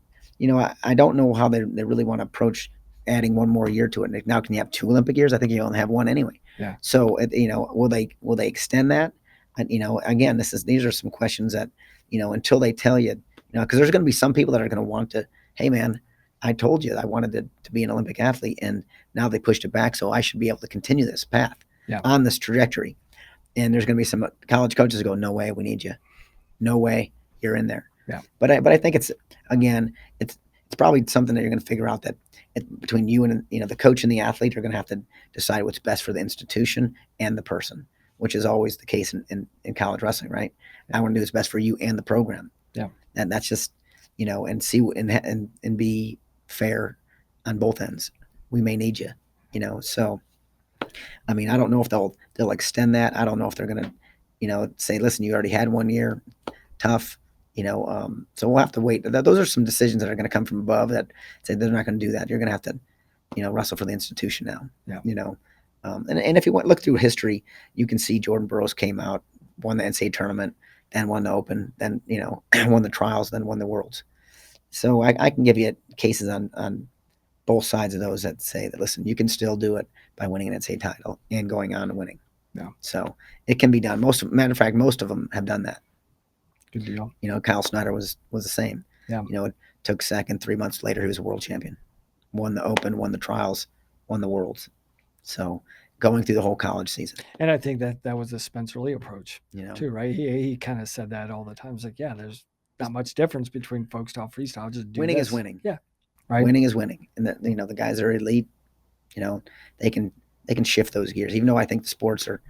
I don't know how they really want to approach adding one more year to it. Now, can you have 2 Olympic years? I think you only have 1 anyway. Yeah. So will they extend that? And again, these are some questions that until they tell you, because there's going to be some people that are going to want to, hey man, I told you I wanted to be an Olympic athlete, and now they pushed it back, so I should be able to continue this path on this trajectory. And there's going to be some college coaches who go, no way, we need you. No way, you're in there. Yeah. But I think it's probably something that you're going to figure out that between you and the coach and the athlete are going to have to decide what's best for the institution and the person, which is always the case in college wrestling, right? I want to do what's best for you and the program. Yeah. And that's just, and see and be fair on both ends. We may need you, so I mean, I don't know if they'll extend that. I don't know if they're going to, say, listen, you already had 1 year, tough, so we'll have to wait. Those are some decisions that are going to come from above that say they're not going to do that. You're going to have to, wrestle for the institution now. Yeah. And if you look through history, you can see Jordan Burroughs came out, won the NCAA tournament, then won the Open, then won the trials, then won the Worlds. So I can give you cases on both sides of those that say that, listen, you can still do it by winning an NCAA title and going on and winning. Yeah. So it can be done. Matter of fact, most of them have done that. Good deal. Kyle Snyder was the same. Yeah. It took second. 3 months later, he was a world champion. Won the Open, won the trials, won the Worlds. So going through the whole college season. And I think that was the Spencer Lee approach, too, right? He kind of said that all the time. It's like, yeah, there's not much difference between folk style, freestyle. Just do winning this. is winning. Yeah. Right. Winning is winning. And the guys that are elite, they can shift those gears. Even though I think the sports are,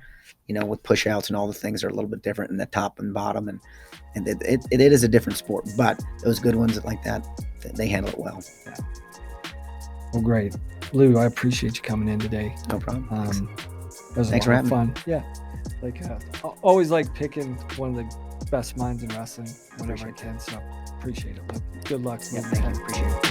with push outs and all the things are a little bit different in the top and bottom, and it is a different sport. But those good ones like that, they handle it well. Yeah. Well, great. Lou, I appreciate you coming in today. No problem. It was Thanks a lot for of fun. Yeah. I always like picking one of the best minds in wrestling whenever I can. So appreciate it. Good luck. Yeah, thank you. Appreciate it.